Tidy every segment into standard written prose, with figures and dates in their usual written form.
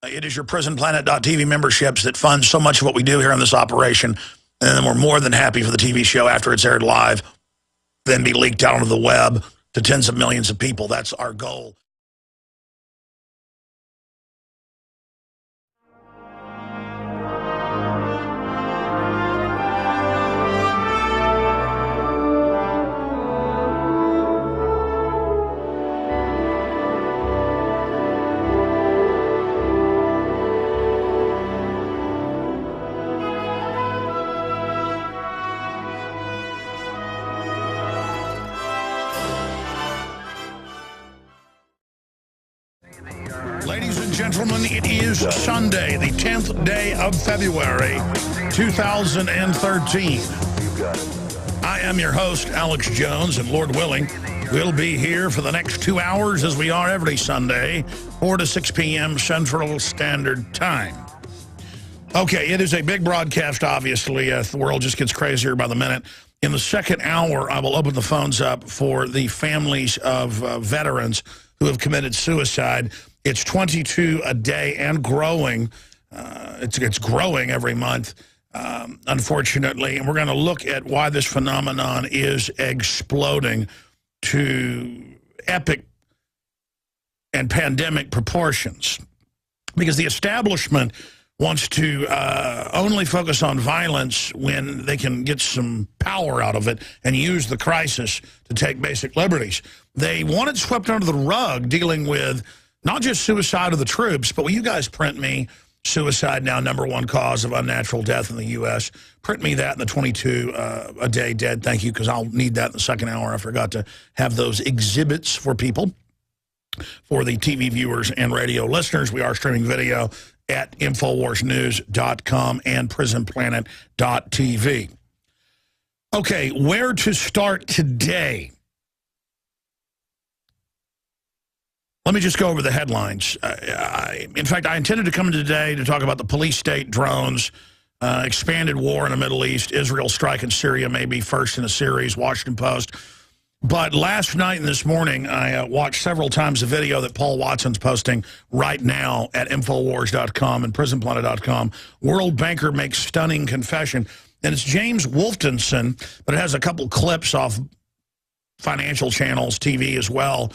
It is your prisonplanet.tv memberships that fund so much of what we do here in this operation. And then we're more than happy for the TV show after it's aired live, then be leaked out onto the web to tens of millions of people. That's our goal. Ladies and gentlemen, it is Sunday, the 10th day of February, 2013. I am your host, Alex Jones, and Lord willing, we'll be here for the next 2 hours as we are every Sunday, 4 to 6 p.m. Central Standard Time. Okay, it is a big broadcast, obviously. The world just gets crazier by the minute. In the second hour, I will open the phones up for the families of veterans who have committed suicide. It's 22 a day and growing. It's growing every month, unfortunately. And we're going to look at why this phenomenon is exploding to epic and pandemic proportions. Because the establishment wants to only focus on violence when they can get some power out of it and use the crisis to take basic liberties. They want it swept under the rug, dealing with not just suicide of the troops, but will you guys print me suicide now #1 cause of unnatural death in the U.S.? Print me that in the 22 a day dead. Thank you, because I'll need that in the second hour. I forgot to have those exhibits for people, for the TV viewers and radio listeners. We are streaming video at InfoWarsNews.com and PrisonPlanet.tv. Okay, where to start today? Let me just go over the headlines. In fact, I intended to come in today to talk about the police state, drones, expanded war in the Middle East, Israel strike in Syria, maybe first in a series, Washington Post. But last night and this morning, I watched several times a video that Paul Watson's posting right now at Infowars.com and PrisonPlanet.com. World banker makes stunning confession. And it's James Wolfenson, but it has a couple clips off financial channels, TV as well.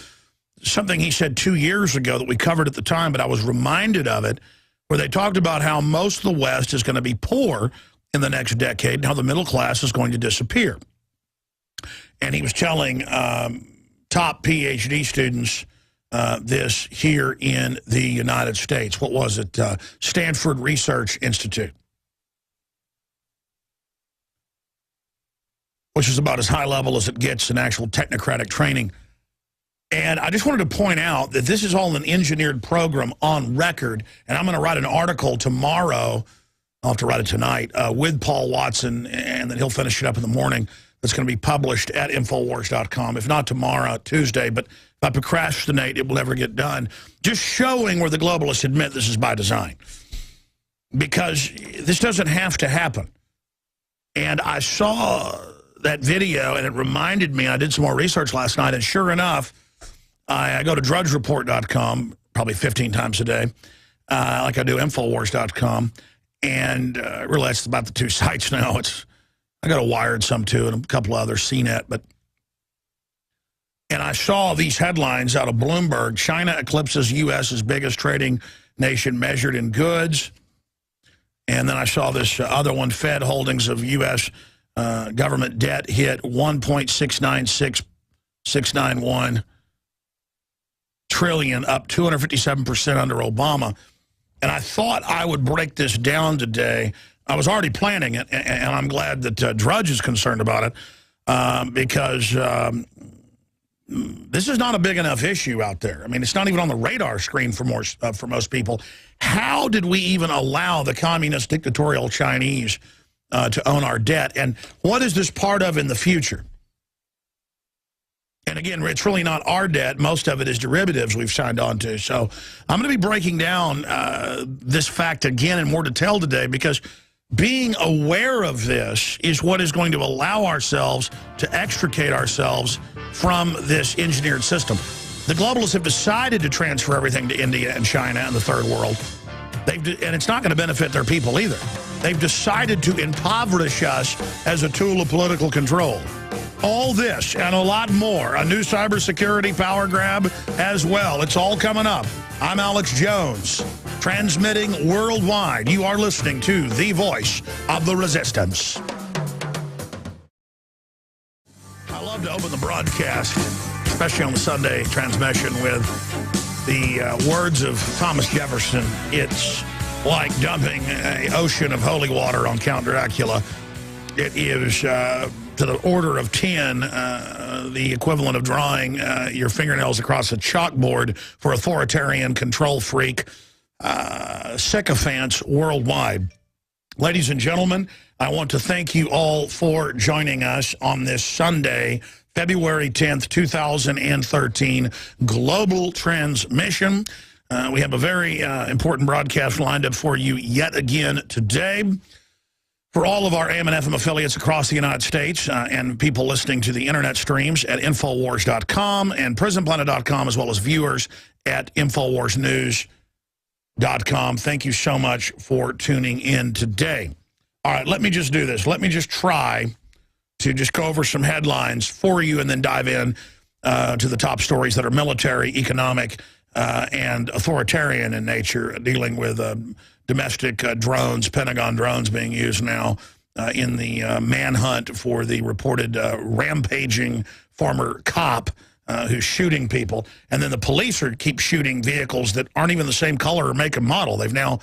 Something he said 2 years ago that we covered at the time, but I was reminded of it, where they talked about how most of the West is going to be poor in the next decade and how the middle class is going to disappear. And he was telling top PhD students this here in the United States. What was it? Stanford Research Institute, which is about as high level as it gets in actual technocratic training. And I just wanted to point out that this is all an engineered program on record. And I'm going to write an article tomorrow. I'll have to write it tonight with Paul Watson, and then he'll finish it up in the morning. That's going to be published at Infowars.com. If not tomorrow, Tuesday. But if I procrastinate, it will never get done. Just showing where the globalists admit this is by design. Because this doesn't have to happen. And I saw that video, and it reminded me, I did some more research last night, and sure enough, I go to drudgereport.com probably 15 times a day, like I do Infowars.com, and really that's about the two sites now. I got a Wired some too, and a couple others, CNET, and I saw these headlines out of Bloomberg. China eclipses U.S. as biggest trading nation measured in goods. And then I saw this other one, Fed holdings of U.S. Government debt hit 1.696691 trillion, up 257% under Obama. And I thought I would break this down today. I was already planning it, and I'm glad that Drudge is concerned about it, because this is not a big enough issue out there. I mean, it's not even on the radar screen for most people. How did we even allow the communist dictatorial Chinese to own our debt? And what is this part of in the future? And again, it's really not our debt. Most of it is derivatives we've signed on to. So I'm going to be breaking down this fact again in more detail today, because being aware of this is what is going to allow ourselves to extricate ourselves from this engineered system. The globalists have decided to transfer everything to India and China and the third world. And it's not going to benefit their people either. They've decided to impoverish us as a tool of political control. All this and a lot more. A new cybersecurity power grab as well. It's all coming up. I'm Alex Jones, transmitting worldwide. You are listening to the voice of the resistance. I love to open the broadcast, especially on the Sunday transmission, with the words of Thomas Jefferson. It's like dumping an ocean of holy water on Count Dracula. It is, to the order of 10, the equivalent of drawing your fingernails across a chalkboard for authoritarian control freak sycophants worldwide. Ladies and gentlemen, I want to thank you all for joining us on this Sunday, February 10th, 2013, global transmission. We have a very important broadcast lined up for you yet again today. For all of our AM and FM affiliates across the United States and people listening to the internet streams at Infowars.com and PrisonPlanet.com, as well as viewers at InfoWarsNews.com, thank you so much for tuning in today. All right, let me just do this. Let me just try to just go over some headlines for you and then dive in to the top stories that are military, economic, and authoritarian in nature, dealing with domestic drones, Pentagon drones being used now in the manhunt for the reported rampaging former cop who's shooting people. And then the police keep shooting vehicles that aren't even the same color or make and model. They've now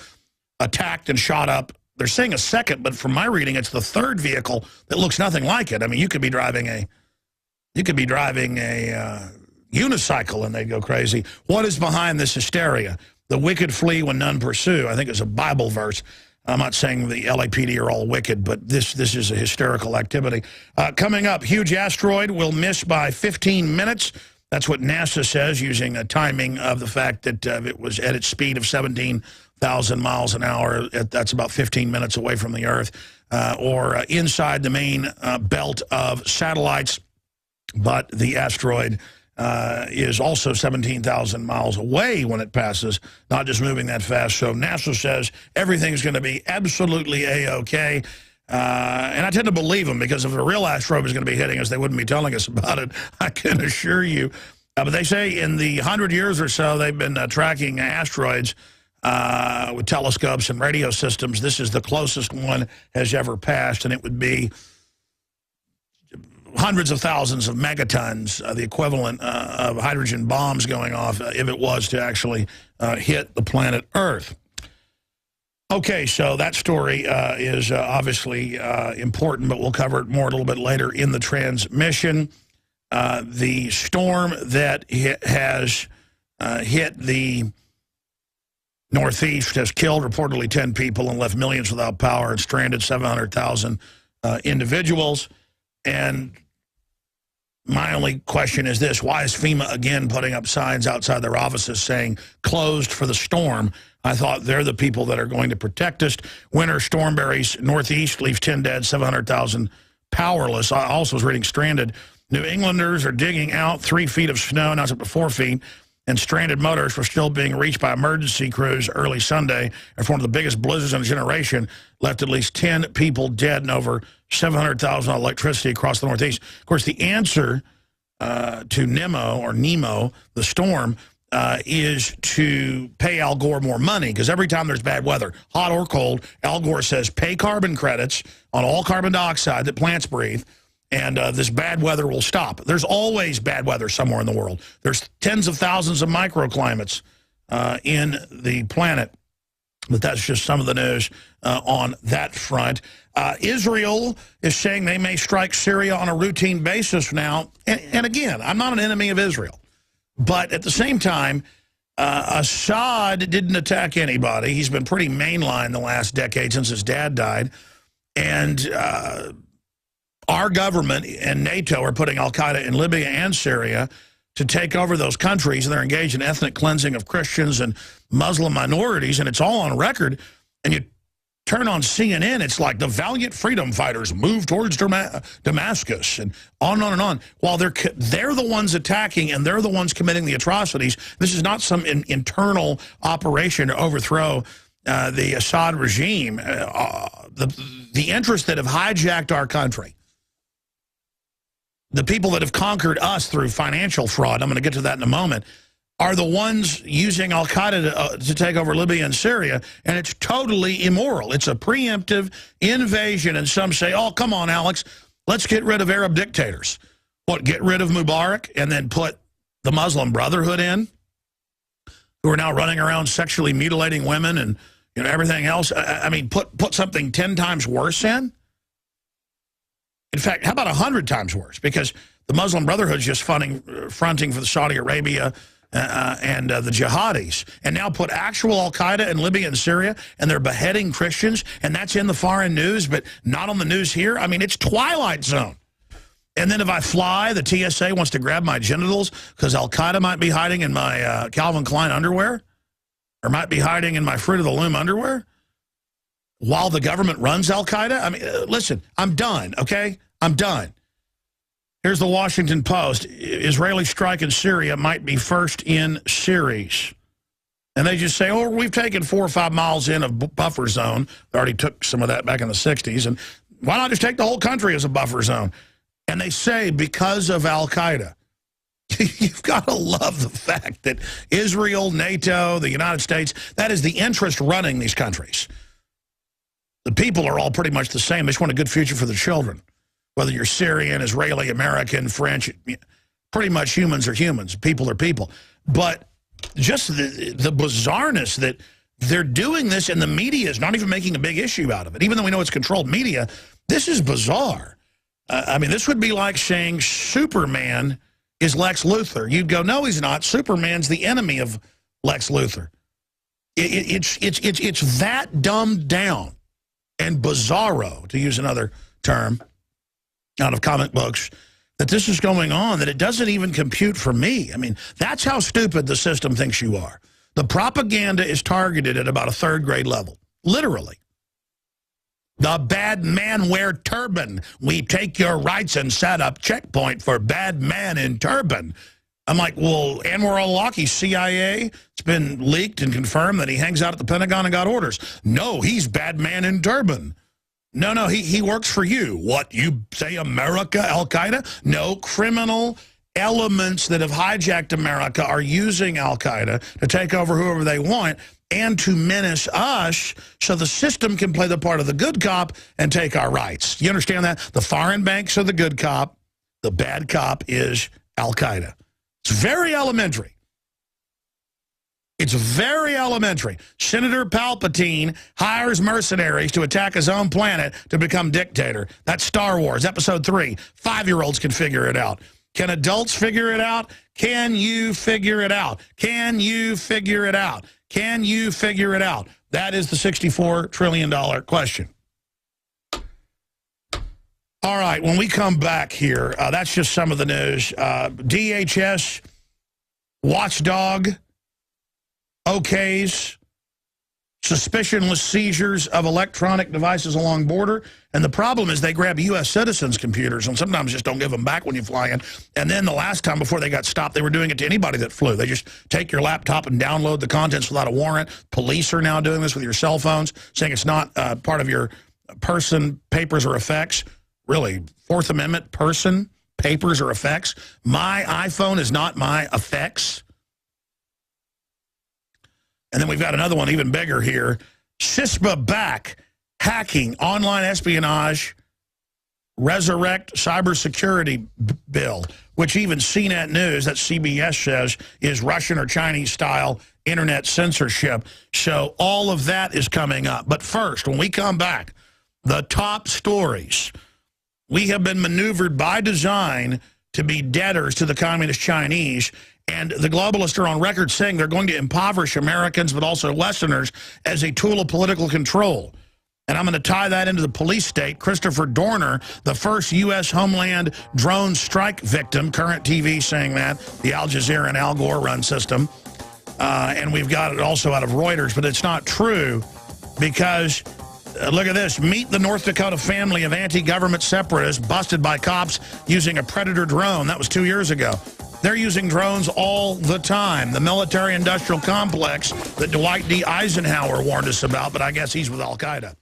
attacked and shot up. They're saying a second, but from my reading, it's the third vehicle that looks nothing like it. I mean, you could be driving a unicycle and they'd go crazy. What is behind this hysteria? The wicked flee when none pursue, I think is a Bible verse. I'm not saying the LAPD are all wicked, but this is a hysterical activity. Coming up, huge asteroid will miss by 15 minutes. That's what NASA says, using a timing of the fact that it was at its speed of 17,000 miles an hour. That's about 15 minutes away from the Earth, or inside the main belt of satellites. But the asteroid is also 17,000 miles away when it passes, not just moving that fast. So NASA says everything's going to be absolutely A-OK. And I tend to believe them, because if a real asteroid was going to be hitting us, they wouldn't be telling us about it, I can assure you. But they say in the 100 years or so they've been tracking asteroids with telescopes and radio systems. This is the closest one has ever passed, and it would be hundreds of thousands of megatons, the equivalent of hydrogen bombs going off if it was to actually hit the planet Earth. Okay, so that story is obviously important, but we'll cover it more a little bit later in the transmission. The storm that has hit the Northeast has killed reportedly 10 people and left millions without power and stranded 700,000 individuals. And my only question is this: why is FEMA again putting up signs outside their offices saying closed for the storm? I thought they're the people that are going to protect us. Winter storm buries Northeast, leaves 10 dead, 700,000 powerless. I also was reading stranded. New Englanders are digging out 3 feet of snow, now it's up to 4 feet, and stranded motorists were still being reached by emergency crews early Sunday. And for one of the biggest blizzards in a generation, left at least 10 people dead and over 700,000 electricity across the Northeast. Of course, the answer to Nemo, the storm, is to pay Al Gore more money, because every time there's bad weather, hot or cold, Al Gore says pay carbon credits on all carbon dioxide that plants breathe, and this bad weather will stop. There's always bad weather somewhere in the world. There's tens of thousands of microclimates in the planet. But that's just some of the news on that front. Israel is saying they may strike Syria on a routine basis now. And again, I'm not an enemy of Israel. But at the same time, Assad didn't attack anybody. He's been pretty mainline the last decade since his dad died. And our government and NATO are putting al-Qaeda in Libya and Syria to take over those countries, and they're engaged in ethnic cleansing of Christians and Muslim minorities, and it's all on record. And you turn on CNN, it's like the valiant freedom fighters move towards Damascus, and on. While they're the ones attacking, and they're the ones committing the atrocities. This is not some internal operation to overthrow the Assad regime, the interests that have hijacked our country, the people that have conquered us through financial fraud, I'm going to get to that in a moment, are the ones using al-Qaeda to take over Libya and Syria, and it's totally immoral. It's a preemptive invasion, and some say, oh, come on, Alex, let's get rid of Arab dictators. What, get rid of Mubarak and then put the Muslim Brotherhood in, who are now running around sexually mutilating women and everything else? I mean, put something 10 times worse in? In fact, how about 100 times worse? Because the Muslim Brotherhood is just fronting for the Saudi Arabia and the jihadis, and now put actual al-Qaeda in Libya and Syria, and they're beheading Christians, and that's in the foreign news, but not on the news here. I mean, it's Twilight Zone. And then if I fly, the TSA wants to grab my genitals because al-Qaeda might be hiding in my Calvin Klein underwear, or might be hiding in my Fruit of the Loom underwear, while the government runs al-Qaeda. I mean, listen, I'm done, okay? I'm done. Here's the Washington Post. Israeli strike in Syria might be first in series. And they just say, oh, we've taken 4 or 5 miles in of buffer zone. They already took some of that back in the 60s. And why not just take the whole country as a buffer zone? And they say because of al-Qaeda. You've got to love the fact that Israel, NATO, the United States, that is the interest running these countries. The people are all pretty much the same. They just want a good future for their children. Whether you're Syrian, Israeli, American, French, pretty much humans are humans. People are people. But just the bizarreness that they're doing this, and the media is not even making a big issue out of it. Even though we know it's controlled media, this is bizarre. I mean, this would be like saying Superman is Lex Luthor. You'd go, no, he's not. Superman's the enemy of Lex Luthor. It's that dumbed down and bizarro, to use another term out of comic books, that this is going on, that it doesn't even compute for me. I mean, that's how stupid the system thinks you are. The propaganda is targeted at about a 3rd grade level, literally. The bad man wear turban. We take your rights and set up checkpoint for bad man in turban. I'm like, well, Anwar al-Awlaki, CIA, it's been leaked and confirmed that he hangs out at the Pentagon and got orders. No, he's bad man in turban. No, he works for you. What, you say America, al-Qaeda? No, criminal elements that have hijacked America are using al-Qaeda to take over whoever they want and to menace us so the system can play the part of the good cop and take our rights. You understand that? The foreign banks are the good cop. The bad cop is al-Qaeda. It's very elementary. It's very elementary. Senator Palpatine hires mercenaries to attack his own planet to become dictator. That's Star Wars, Episode 3. 5-year-olds can figure it out. Can adults figure it out? Can you figure it out? Can you figure it out? Can you figure it out? That is the $64 trillion question. All right, when we come back here, that's just some of the news. DHS, watchdog, OKs, suspicionless seizures of electronic devices along border. And the problem is they grab U.S. citizens' computers and sometimes just don't give them back when you fly in. And then the last time before they got stopped, they were doing it to anybody that flew. They just take your laptop and download the contents without a warrant. Police are now doing this with your cell phones, saying it's not part of your person, papers, or effects. Really, Fourth Amendment, person, papers, or effects. My iPhone is not my effects. And then we've got another one even bigger here. CISPA back, hacking, online espionage, resurrect cybersecurity bill, which even CNET News, that CBS says, is Russian or Chinese style internet censorship. So all of that is coming up. But first, when we come back, the top stories. We have been maneuvered by design to be debtors to the communist Chinese. And the globalists are on record saying they're going to impoverish Americans, but also Westerners, as a tool of political control. And I'm going to tie that into the police state. Christopher Dorner, the first U.S. Homeland drone strike victim, current TV saying that, the Al Jazeera and Al Gore run system. And we've got it also out of Reuters, but it's not true because, look at this, meet the North Dakota family of anti-government separatists busted by cops using a Predator drone. That was 2 years ago. They're using drones all the time. The military-industrial complex that Dwight D. Eisenhower warned us about, but I guess he's with Al-Qaeda.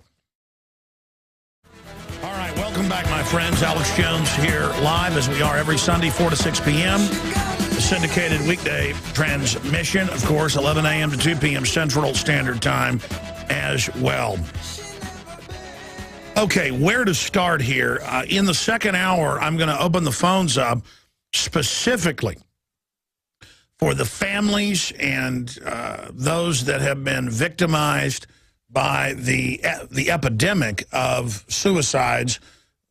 All right, welcome back, my friends. Alex Jones here live, as we are every Sunday, 4 to 6 p.m. The syndicated weekday transmission, of course, 11 a.m. to 2 p.m. Central Standard Time as well. Okay, where to start here? In the second hour, I'm going to open the phones up specifically for the families and those that have been victimized by the epidemic of suicides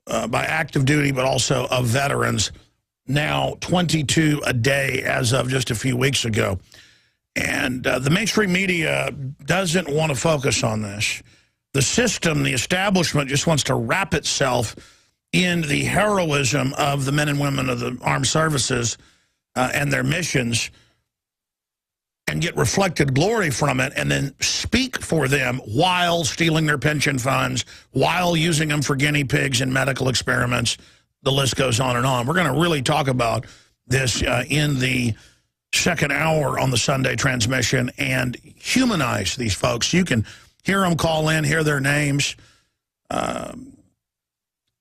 by active duty, but also of veterans, now 22 a day as of just a few weeks ago. And the mainstream media doesn't want to focus on this. The system, the establishment, just wants to wrap itself in the heroism of the men and women of the armed services and their missions, and get reflected glory from it, and then speak for them while stealing their pension funds, while using them for guinea pigs in medical experiments. The list goes on and on. We're going to really talk about this in the second hour on the Sunday transmission and humanize these folks. You can hear them call in, hear their names. I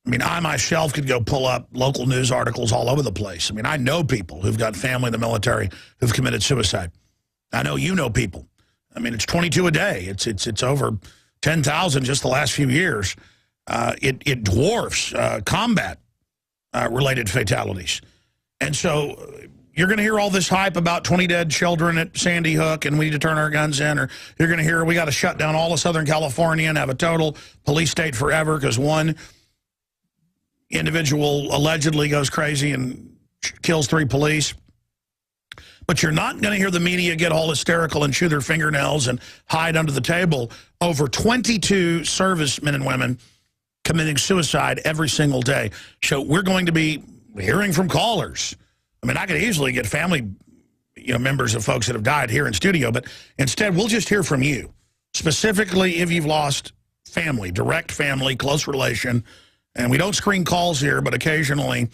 mean, I myself could go pull up local news articles all over the place. I mean, I know people who've got family in the military who've committed suicide. I know you know people. I mean, it's 22 a day. It's over 10,000 just the last few years. It dwarfs combat-related fatalities. And so you're going to hear all this hype about 20 dead children at Sandy Hook and we need to turn our guns in, or you're going to hear we got to shut down all of Southern California and have a total police state forever because one individual allegedly goes crazy and kills 3 police. But you're not going to hear the media get all hysterical and chew their fingernails and hide under the table over 22 servicemen and women committing suicide every single day. So we're going to be hearing from callers. I mean, I could easily get family members of folks that have died here in studio, but instead we'll just hear from you. Specifically if you've lost family, direct family, close relation. And we don't screen calls here, but occasionally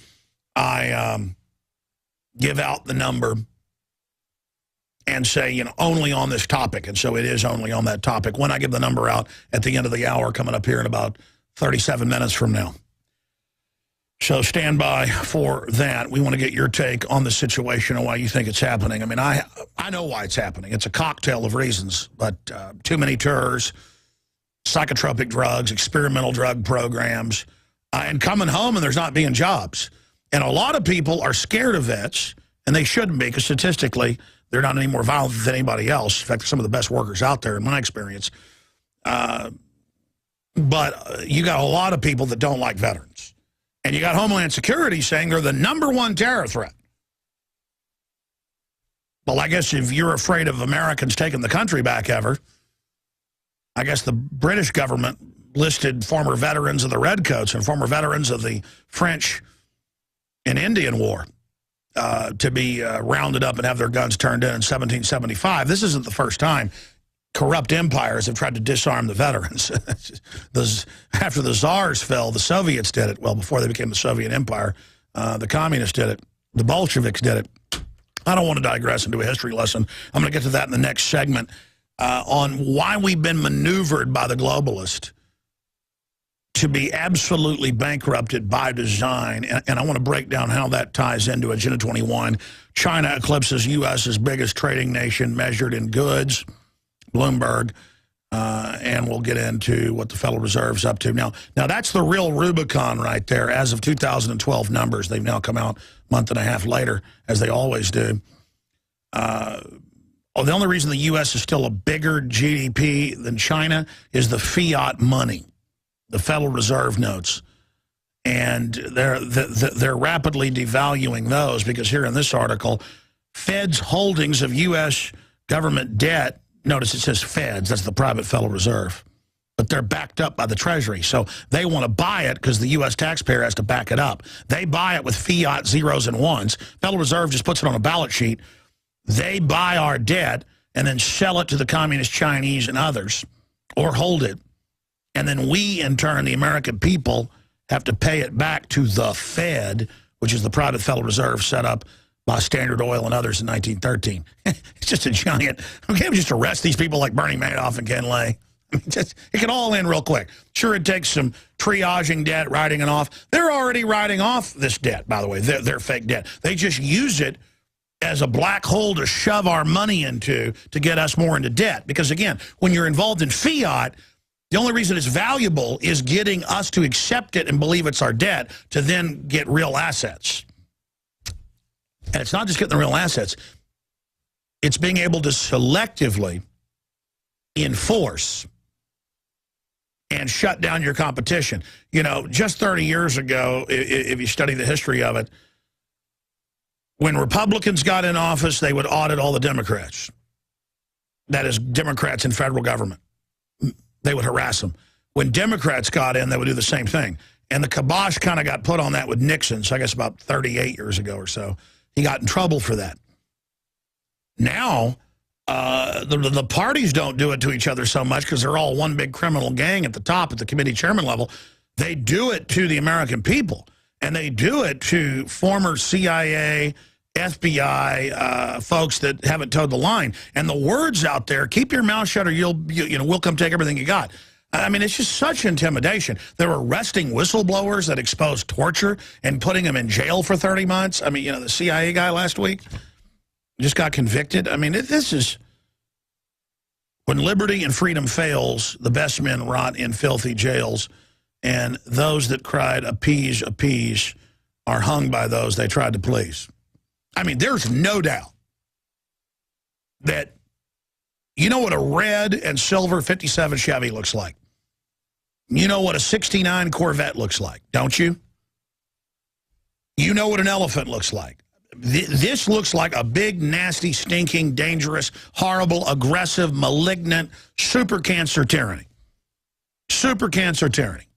I give out the number and say, only on this topic. And so it is only on that topic when I give the number out at the end of the hour coming up here in about 37 minutes from now. So stand by for that. We want to get your take on the situation and why you think it's happening. I mean, I know why it's happening. It's a cocktail of reasons, but too many tours, psychotropic drugs, experimental drug programs, and coming home and there's not being jobs. And a lot of people are scared of vets, and they shouldn't be, because statistically, they're not any more violent than anybody else. In fact, some of the best workers out there in my experience. But you got a lot of people that don't like veterans. And you got Homeland Security saying they're the #1 terror threat. Well, I guess if you're afraid of Americans taking the country back ever, I guess the British government listed former veterans of the Redcoats and former veterans of the French and Indian War to be rounded up and have their guns turned in 1775. This isn't the first time corrupt empires have tried to disarm the veterans. After the Tsars fell, the Soviets did it. Well, before they became the Soviet Empire, the communists did it. The Bolsheviks did it. I don't want to digress into a history lesson. I'm going to get to that in the next segment on why we've been maneuvered by the globalist to be absolutely bankrupted by design. And I want to break down how that ties into Agenda 21. China eclipses U.S.'s biggest trading nation measured in goods, Bloomberg, and we'll get into what the Federal Reserve's up to. Now that's the real Rubicon right there. As of 2012 numbers, they've now come out a month and a half later, as they always do. The only reason the U.S. is still a bigger GDP than China is the fiat money, the Federal Reserve notes. And they're rapidly devaluing those, because here in this article, Fed's holdings of U.S. government debt, notice it says Feds, that's the private Federal Reserve, but they're backed up by the Treasury. So they want to buy it because the U.S. taxpayer has to back it up. They buy it with fiat zeros and ones. Federal Reserve just puts it on a balance sheet. They buy our debt and then sell it to the communist Chinese and others, or hold it. And then we, in turn, the American people, have to pay it back to the Fed, which is the private Federal Reserve set up by Standard Oil and others in 1913. It's just a giant. We can't just arrest these people like Bernie Madoff and Ken Lay. It can all end real quick. Sure, it takes some triaging debt, writing it off. They're already writing off this debt, by the way, their fake debt. They just use it as a black hole to shove our money into to get us more into debt. Because, again, when you're involved in fiat, the only reason it's valuable is getting us to accept it and believe it's our debt to then get real assets. And it's not just getting the real assets. It's being able to selectively enforce and shut down your competition. You know, just 30 years ago, if you study the history of it, when Republicans got in office, they would audit all the Democrats. That is, Democrats in federal government. They would harass them. When Democrats got in, they would do the same thing. And the kibosh kind of got put on that with Nixon, so I guess about 38 years ago or so. He got in trouble for that. Now, the parties don't do it to each other so much because they're all one big criminal gang at the top, at the committee chairman level. They do it to the American people, and they do it to former CIA, FBI folks that haven't towed the line. And the word's out there, keep your mouth shut or we'll come take everything you got. I mean, it's just such intimidation. They're arresting whistleblowers that expose torture and putting them in jail for 30 months. I mean, you know, the CIA guy last week just got convicted. I mean, this is... When liberty and freedom fails, the best men rot in filthy jails, and those that cried, appease, appease, are hung by those they tried to please. I mean, there's no doubt that you know what a red and silver 57 Chevy looks like. You know what a 69 Corvette looks like, don't you? You know what an elephant looks like. This looks like a big, nasty, stinking, dangerous, horrible, aggressive, malignant, super cancer tyranny. Super cancer tyranny.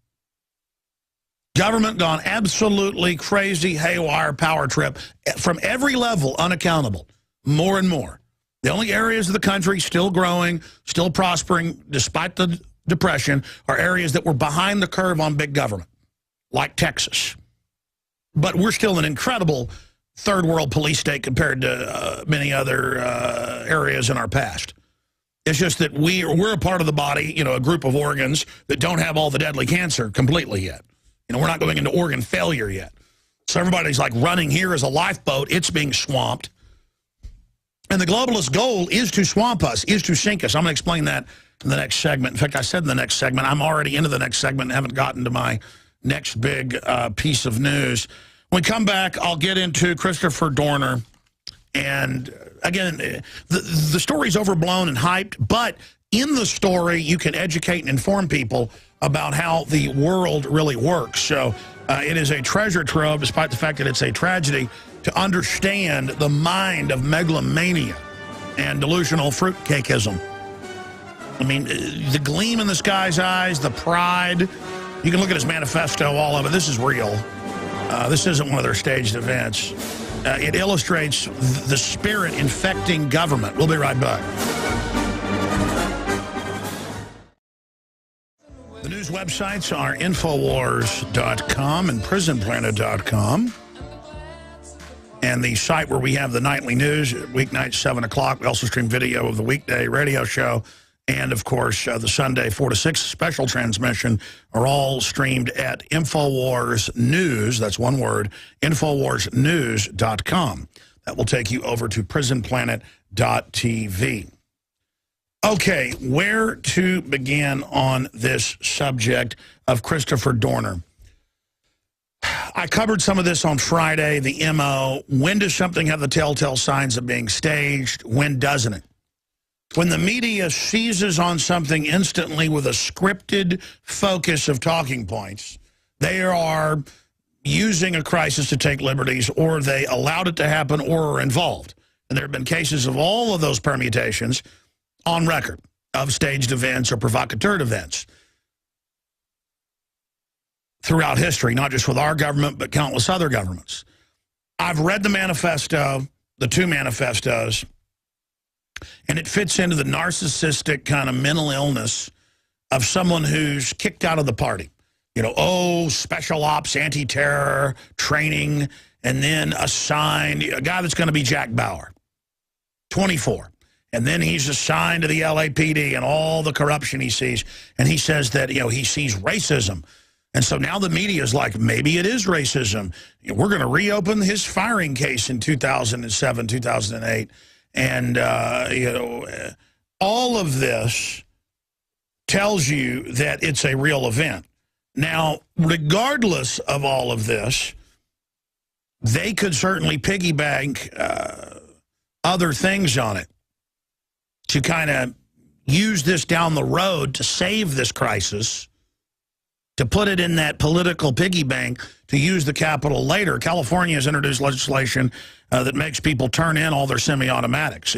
Government gone absolutely crazy, haywire, power trip from every level, unaccountable, more and more. The only areas of the country still growing, still prospering, despite the depression, are areas that were behind the curve on big government, like Texas. But we're still an incredible third world police state compared to many other areas in our past. It's just that we're a part of the body, you know, a group of organs that don't have all the deadly cancer completely yet. You know, we're not going into organ failure yet. So everybody's like running here as a lifeboat. It's being swamped. And the globalist goal is to swamp us, is to sink us. I'm going to explain that in the next segment. In fact, I said in the next segment, I'm already into the next segment and haven't gotten to my next big piece of news. When we come back, I'll get into Christopher Dorner. And again, the story's overblown and hyped, but in the story, you can educate and inform people about how the world really works. So it is a treasure trove, despite the fact that it's a tragedy, to understand the mind of megalomania and delusional fruitcakeism. I mean, the gleam in this guy's eyes, the pride. You can look at his manifesto, all of it. This is real. This isn't one of their staged events. It illustrates the spirit infecting government. We'll be right back. The news websites are Infowars.com and PrisonPlanet.com. And the site where we have the nightly news, weeknights, 7 o'clock. We also stream video of the weekday radio show. And, of course, the Sunday 4 to 6 special transmission are all streamed at Infowars News. That's one word, InfowarsNews.com. That will take you over to PrisonPlanet.tv. Okay, where to begin on this subject of Christopher Dorner? I covered some of this on Friday, the MO. When does something have the telltale signs of being staged? When doesn't it? When the media seizes on something instantly with a scripted focus of talking points, they are using a crisis to take liberties, or they allowed it to happen or are involved. And there have been cases of all of those permutations on record of staged events or provocateur events throughout history, not just with our government, but countless other governments. I've read the manifesto, the two manifestos, and it fits into the narcissistic kind of mental illness of someone who's kicked out of the party. You know, oh, special ops, anti-terror, training, and then assigned a guy that's going to be Jack Bauer, 24. And then he's assigned to the LAPD and all the corruption he sees. And he says that, he sees racism. And so now the media is like, maybe it is racism. We're going to reopen his firing case in 2007, 2008. And, all of this tells you that it's a real event. Now, regardless of all of this, they could certainly piggyback other things on it to kind of use this down the road to save this crisis, to put it in that political piggy bank to use the Capitol later. California has introduced legislation that makes people turn in all their semi-automatics.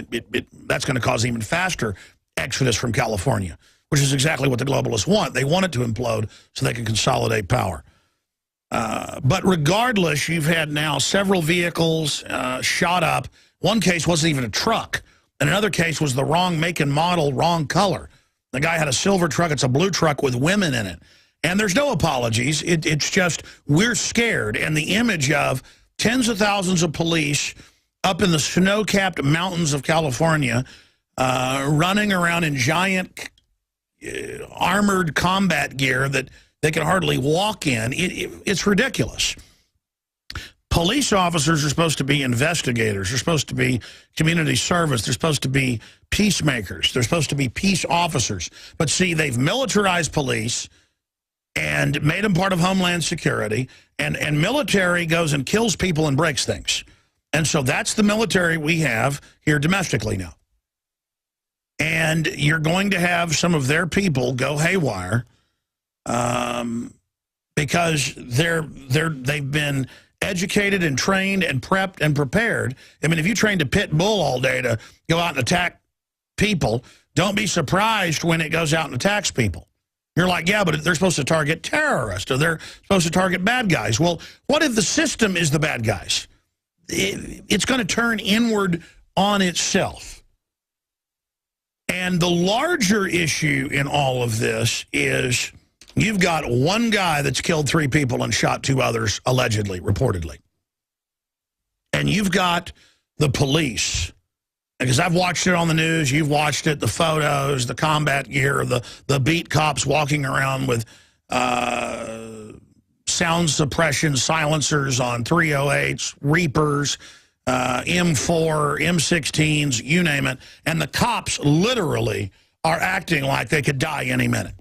That's going to cause even faster exodus from California, which is exactly what the globalists want. They want it to implode so they can consolidate power. But regardless, you've had now several vehicles shot up. One case wasn't even a truck. And another case was the wrong make and model, wrong color. The guy had a silver truck. It's a blue truck with women in it. And there's no apologies. It's just we're scared. And the image of tens of thousands of police up in the snow-capped mountains of California running around in giant armored combat gear that they can hardly walk in, it's ridiculous. Police officers are supposed to be investigators. They're supposed to be community service. They're supposed to be peacemakers. They're supposed to be peace officers. But see, they've militarized police and made them part of Homeland Security. And military goes and kills people and breaks things. And so that's the military we have here domestically now. And you're going to have some of their people go haywire because they've been educated and trained and prepped and prepared. I mean, if you trained a pit bull all day to go out and attack people, don't be surprised when it goes out and attacks people. You're like, yeah, but they're supposed to target terrorists or they're supposed to target bad guys. Well, what if the system is the bad guys? It's going to turn inward on itself. And the larger issue in all of this is you've got one guy that's killed 3 people and shot 2 others, allegedly, reportedly. And you've got the police, because I've watched it on the news, you've watched it, the photos, the combat gear, the beat cops walking around with sound suppression silencers on 308s, Reapers, M4, M16s, you name it. And the cops literally are acting like they could die any minute.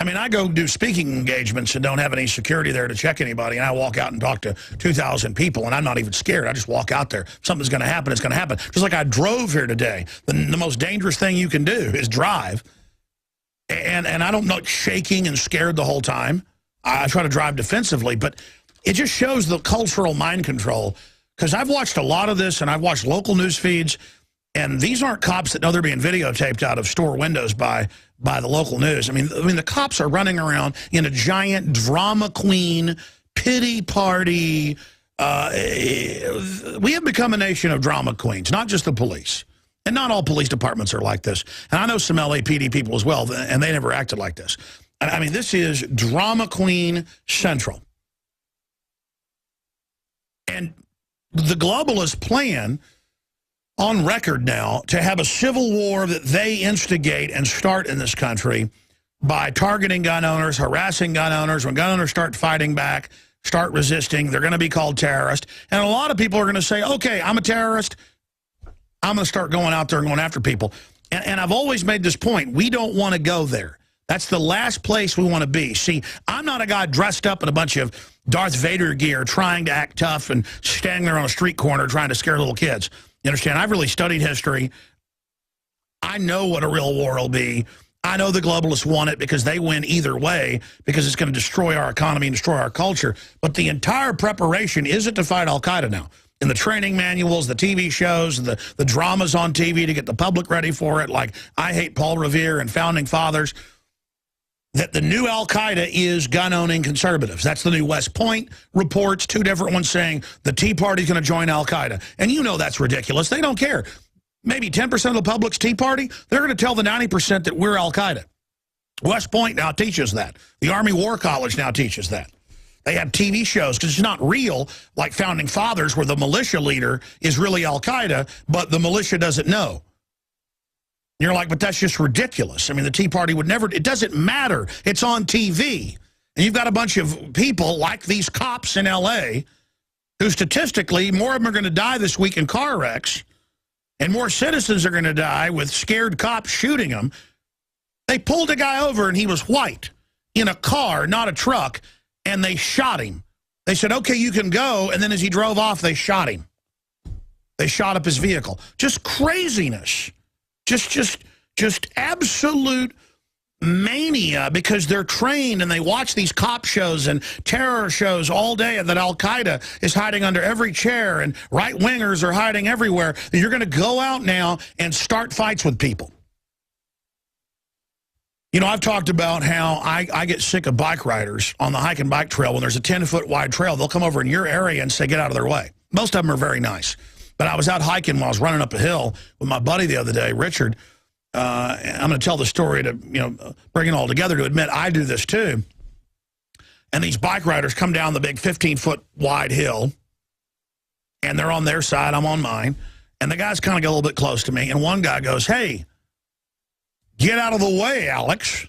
I mean, I go do speaking engagements and don't have any security there to check anybody, and I walk out and talk to 2,000 people, and I'm not even scared. I just walk out there. If something's going to happen, it's going to happen. Just like I drove here today. The most dangerous thing you can do is drive. And I don't know, shaking and scared the whole time. I try to drive defensively, but it just shows the cultural mind control. Because I've watched a lot of this, and I've watched local news feeds, and these aren't cops that know they're being videotaped out of store windows by the local news. I mean, the cops are running around in a giant drama queen, pity party. We have become a nation of drama queens, not just the police. And not all police departments are like this. And I know some LAPD people as well, and they never acted like this. I mean, this is drama queen central. And the globalist plan on record now to have a civil war that they instigate and start in this country by targeting gun owners, harassing gun owners. When gun owners start fighting back, start resisting, they're going to be called terrorists. And a lot of people are going to say, okay, I'm a terrorist. I'm going to start going out there and going after people. And I've always made this point. We don't want to go there. That's the last place we want to be. See, I'm not a guy dressed up in a bunch of Darth Vader gear trying to act tough and standing there on a street corner trying to scare little kids. You understand? I've really studied history. I know what a real war will be. I know the globalists want it because they win either way because it's going to destroy our economy and destroy our culture. But the entire preparation isn't to fight al-Qaeda now. In the training manuals, the TV shows, the dramas on TV to get the public ready for it, like I Hate Paul Revere and Founding Fathers, that the new al-Qaeda is gun-owning conservatives. That's the new West Point reports, 2 different ones saying the Tea Party's going to join al-Qaeda. And you know that's ridiculous. They don't care. Maybe 10% of the public's Tea Party, they're going to tell the 90% that we're al-Qaeda. West Point now teaches that. The Army War College now teaches that. They have TV shows because it's not real, like Founding Fathers, where the militia leader is really Al-Qaeda, but the militia doesn't know. And you're like, but that's just ridiculous. I mean, the Tea Party would never, it doesn't matter. It's on TV. And you've got a bunch of people like these cops in L.A. who statistically, more of them are going to die this week in car wrecks, and more citizens are going to die with scared cops shooting them. They pulled a guy over, and he was white, in a car, not a truck, and they shot him. They said, okay, you can go, and then as he drove off, they shot him. They shot up his vehicle. Just craziness. Just absolute mania, because they're trained and they watch these cop shows and terror shows all day that Al-Qaeda is hiding under every chair and right-wingers are hiding everywhere. You're going to go out now and start fights with people. You know, I've talked about how I get sick of bike riders on the hike and bike trail. When there's a 10-foot wide trail, they'll come over in your area and say, get out of their way. Most of them are very nice. But I was out hiking while I was running up a hill with my buddy the other day, Richard. I'm going to tell the story to, bring it all together to admit I do this too. And these bike riders come down the big 15-foot wide hill, and they're on their side, I'm on mine. And the guys kind of get a little bit close to me, and one guy goes, hey, get out of the way, Alex.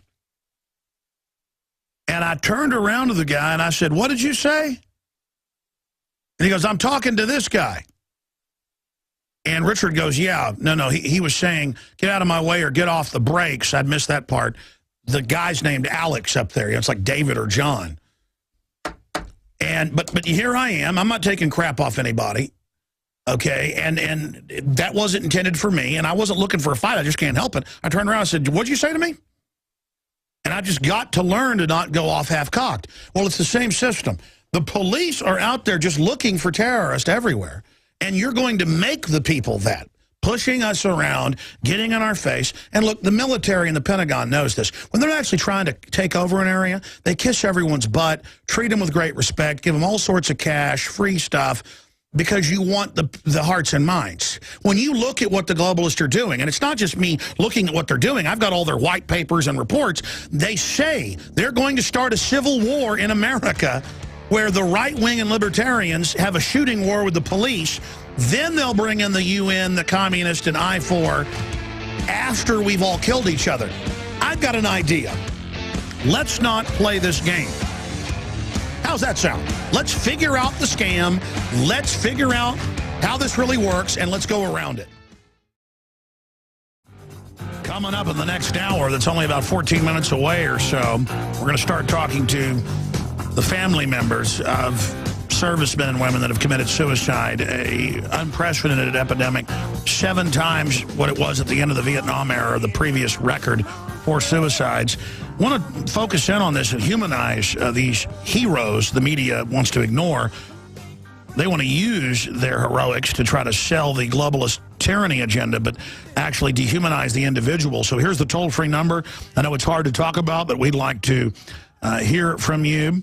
And I turned around to the guy, and I said, what did you say? And he goes, I'm talking to this guy. And Richard goes, yeah, no, he was saying, get out of my way or get off the brakes. I'd missed that part. The guy's named Alex up there. It's like David or John. And but here I am. I'm not taking crap off anybody. Okay, and that wasn't intended for me, and I wasn't looking for a fight. I just can't help it. I turned around and said, what'd you say to me? And I just got to learn to not go off half-cocked. Well, it's the same system. The police are out there just looking for terrorists everywhere. And you're going to make the people that, pushing us around, getting in our face. And look, the military and the Pentagon knows this. When they're actually trying to take over an area, they kiss everyone's butt, treat them with great respect, give them all sorts of cash, free stuff, because you want the hearts and minds. When you look at what the globalists are doing, and it's not just me looking at what they're doing, I've got all their white papers and reports, they say they're going to start a civil war in America where the right-wing and libertarians have a shooting war with the police. Then they'll bring in the UN, the communists, and I4 after we've all killed each other. I've got an idea. Let's not play this game. How's that sound? Let's figure out the scam. Let's figure out how this really works, and let's go around it. Coming up in the next hour, that's only about 14 minutes away or so, we're going to start talking to the family members of servicemen and women that have committed suicide, a unprecedented epidemic, 7 times what it was at the end of the Vietnam era, the previous record for suicides. I want to focus in on this and humanize these heroes the media wants to ignore. They want to use their heroics to try to sell the globalist tyranny agenda, but actually dehumanize the individual. So here's the toll-free number. I know it's hard to talk about, but we'd like to hear from you.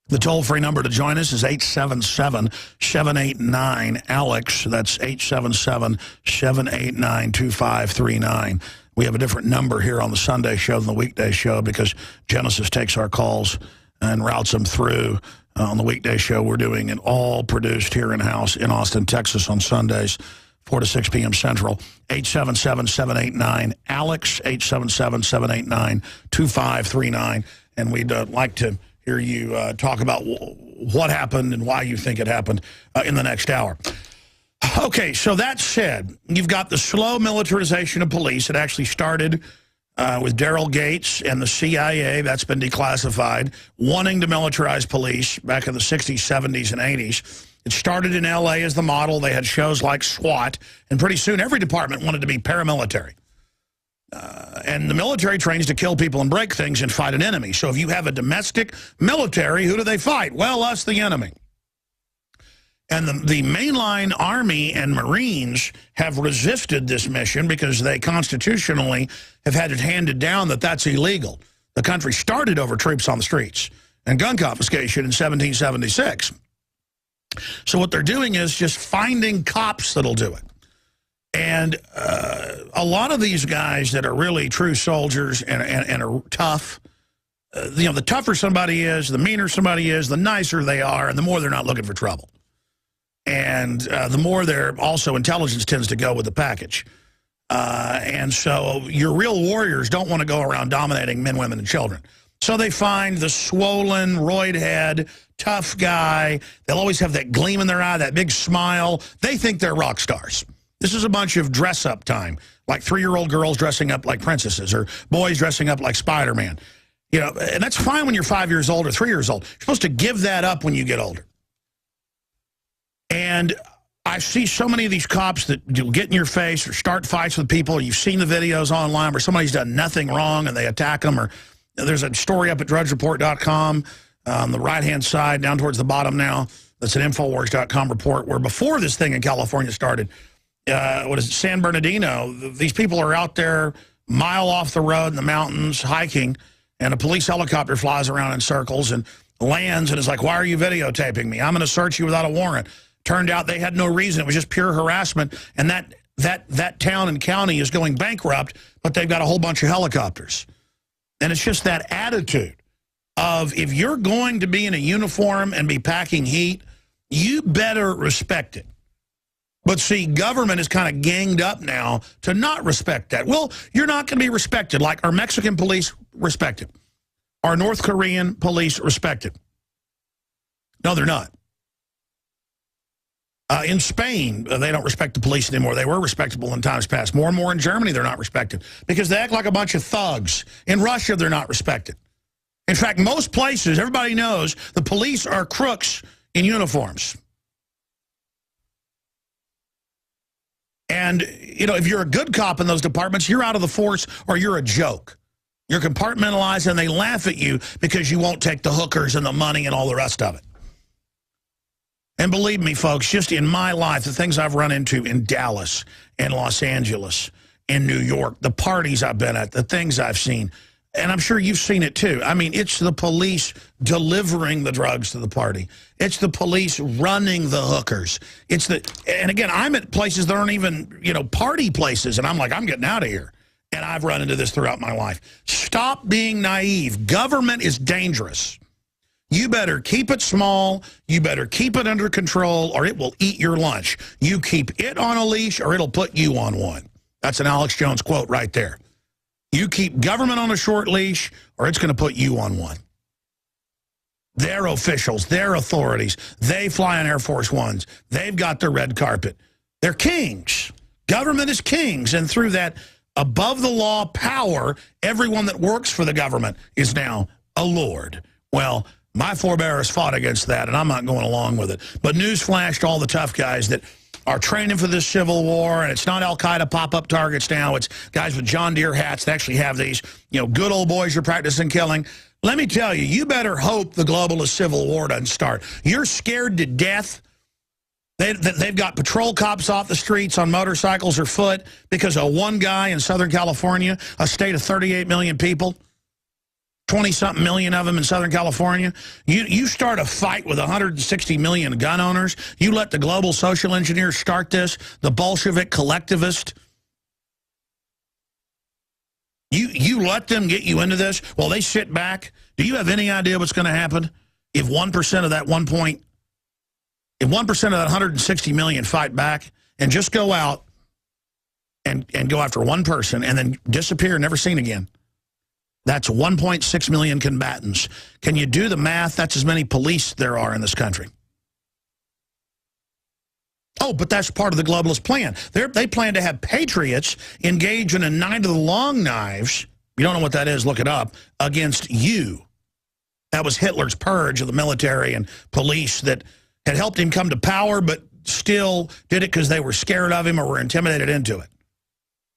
The toll-free number to join us is 877-789-ALEX. That's 877-789-2539. We have a different number here on the Sunday show than the weekday show because Genesis takes our calls and routes them through. On the weekday show, we're doing it all produced here in-house in Austin, Texas on Sundays, 4 to 6 p.m. Central. 877-789-ALEX, 877-789-2539. And we'd like to hear you talk about what happened and why you think it happened in the next hour. Okay, so that said, you've got the slow militarization of police. It actually started with Daryl Gates and the CIA. That's been declassified, wanting to militarize police back in the 60s, 70s, and 80s. It started in L.A. as the model. They had shows like SWAT, and pretty soon every department wanted to be paramilitary. And the military trains to kill people and break things and fight an enemy. So if you have a domestic military, who do they fight? Well, us, the enemy. And the mainline Army and Marines have resisted this mission because they constitutionally have had it handed down that that's illegal. The country started over troops on the streets and gun confiscation in 1776. So what they're doing is just finding cops that'll do it. And a lot of these guys that are really true soldiers and are tough, the tougher somebody is, the meaner somebody is, the nicer they are, and the more they're not looking for trouble. And the more their also intelligence tends to go with the package. And so your real warriors don't want to go around dominating men, women, and children. So they find the swollen, roid head, tough guy. They'll always have that gleam in their eye, that big smile. They think they're rock stars. This is a bunch of dress-up time, like 3-year-old girls dressing up like princesses or boys dressing up like Spider-Man. You know, and that's fine when you're 5 years old or 3 years old. You're supposed to give that up when you get older. And I see so many of these cops that get in your face or start fights with people. You've seen the videos online where somebody's done nothing wrong and they attack them. Or there's a story up at drudgereport.com on the right-hand side, down towards the bottom now. That's an Infowars.com report where before this thing in California started, San Bernardino, these people are out there mile off the road in the mountains hiking, and a police helicopter flies around in circles and lands and is like, why are you videotaping me? I'm going to search you without a warrant. Turned out they had no reason. It was just pure harassment. And that town and county is going bankrupt, but they've got a whole bunch of helicopters. And it's just that attitude of if you're going to be in a uniform and be packing heat, you better respect it. But see, government is kind of ganged up now to not respect that. Well, you're not going to be respected like our Mexican police respect it. Our North Korean police respect it. No, they're not. In Spain, they don't respect the police anymore. They were respectable in times past. More and more in Germany, they're not respected because they act like a bunch of thugs. In Russia, they're not respected. In fact, most places, everybody knows the police are crooks in uniforms. And, you know, if you're a good cop in those departments, you're out of the force or you're a joke. You're compartmentalized and they laugh at you because you won't take the hookers and the money and all the rest of it. And believe me, folks, just in my life, the things I've run into in Dallas and Los Angeles, in New York, the parties I've been at, the things I've seen, and I'm sure you've seen it too. I mean, it's the police delivering the drugs to the party. It's the police running the hookers. And again, I'm at places that aren't even, you know, party places, and I'm like, I'm getting out of here. And I've run into this throughout my life. Stop being naive. Government is dangerous. You better keep it small, you better keep it under control, or it will eat your lunch. You keep it on a leash, or it'll put you on one. That's an Alex Jones quote right there. You keep government on a short leash, or it's going to put you on one. They're officials, they're authorities. They fly on Air Force Ones. They've got the red carpet. They're kings. Government is kings, and through that above-the-law power, everyone that works for the government is now a lord. Well, my forebears fought against that, and I'm not going along with it. But newsflash to all the tough guys that are training for this civil war, and it's not Al-Qaeda pop-up targets now. It's guys with John Deere hats that actually have these, you know, good old boys you're practicing killing. Let me tell you, you better hope the globalist civil war doesn't start. You're scared to death. They've got patrol cops off the streets on motorcycles or foot because of one guy in Southern California, a state of 38 million people. 20-something million of them in Southern California. You start a fight with 160 million gun owners. You let the global social engineers start this, the Bolshevik collectivist. You let them get you into this while they sit back. Do you have any idea what's going to happen if 1% of that if 1% of that 160 million fight back and just go out and go after one person and then disappear, never seen again? That's 1.6 million combatants. Can you do the math? That's as many police there are in this country. Oh, but that's part of the globalist plan. They plan to have patriots engage in a night of the long knives. You don't know what that is, look it up, against you. That was Hitler's purge of the military and police that had helped him come to power, but still did it because they were scared of him or were intimidated into it.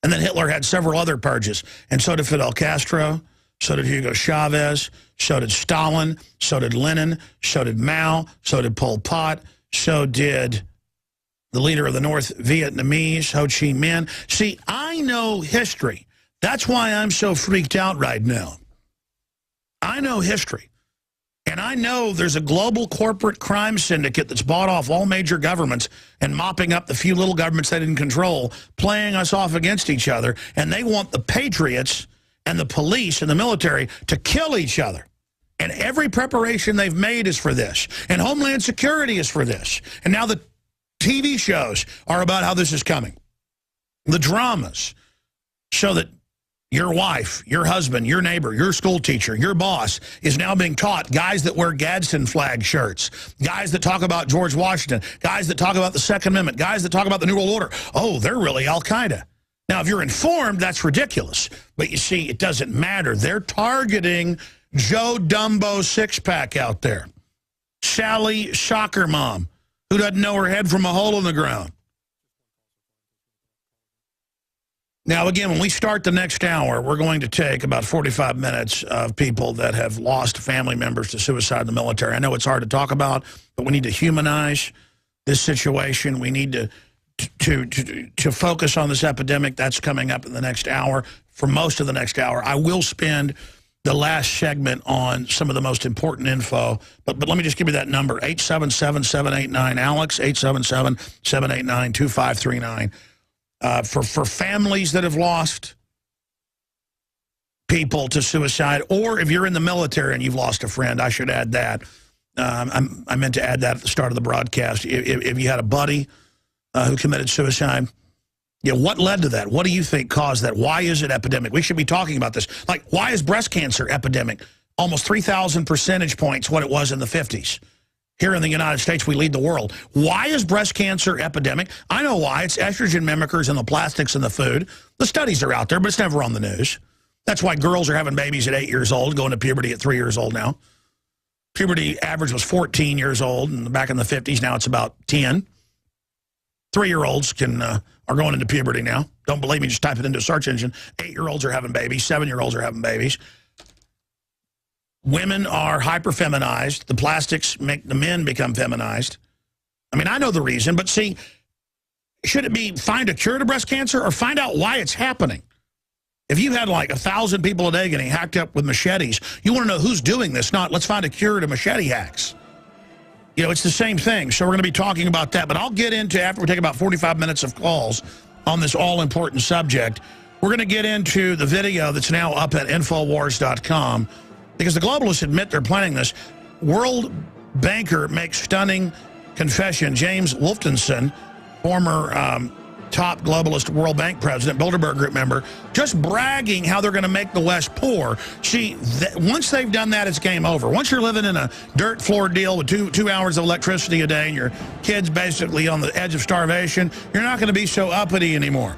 And then Hitler had several other purges, and so did Fidel Castro. So did Hugo Chavez, so did Stalin, so did Lenin, so did Mao, so did Pol Pot, so did the leader of the North Vietnamese, Ho Chi Minh. See, I know history. That's why I'm so freaked out right now. I know history. And I know there's a global corporate crime syndicate that's bought off all major governments and mopping up the few little governments they didn't control, playing us off against each other. And they want the patriots and the police and the military to kill each other. And every preparation they've made is for this. And Homeland Security is for this. And now the TV shows are about how this is coming. The dramas show that your wife, your husband, your neighbor, your school teacher, your boss is now being taught guys that wear Gadsden flag shirts, guys that talk about George Washington, guys that talk about the Second Amendment, guys that talk about the New World Order. Oh, they're really Al-Qaeda. Now, if you're informed, that's ridiculous. But you see, it doesn't matter. They're targeting Joe Dumbo six-pack out there. Sally Soccer Mom, who doesn't know her head from a hole in the ground. Now, again, when we start the next hour, we're going to take about 45 minutes of people that have lost family members to suicide in the military. I know it's hard to talk about, but we need to humanize this situation. We need to focus on this epidemic. That's coming up in the next hour. For most of the next hour, I will spend the last segment on some of the most important info. But let me just give you that number, 877-789-ALEX, 877-789-2539. For families that have lost people to suicide, or if you're in the military and you've lost a friend, I should add that. I meant to add that at the start of the broadcast. If you had a buddy who committed suicide, what led to that? What do you think caused that? Why is it epidemic? We should be talking about this. Like, why is breast cancer epidemic? Almost 3,000 percentage points what it was in the 50s. Here in the United States, we lead the world. Why is breast cancer epidemic? I know why. It's estrogen mimickers and the plastics in the food. The studies are out there, but it's never on the news. That's why girls are having babies at 8 years old, going to puberty at 3 years old now. Puberty average was 14 years old, and back in the 50s, now it's about 10. 3-year-olds are going into puberty now. Don't believe me, just type it into a search engine. 8-year-olds are having babies. 7-year-olds are having babies. Women are hyper-feminized. The plastics make the men become feminized. I mean, I know the reason, but see, should it be find a cure to breast cancer or find out why it's happening? If you had like 1,000 people a day getting hacked up with machetes, you want to know who's doing this, not let's find a cure to machete hacks. It's the same thing. So we're going to be talking about that. But I'll get into, after we take about 45 minutes of calls on this all-important subject, we're going to get into the video that's now up at Infowars.com. Because the globalists admit they're planning this. World banker makes stunning confession. James Wolfensohn, former top globalist World Bank president, Bilderberg Group member, just bragging how they're going to make the West poor. See, once they've done that, it's game over. Once you're living in a dirt floor deal with two hours of electricity a day and your kid's basically on the edge of starvation, you're not going to be so uppity anymore.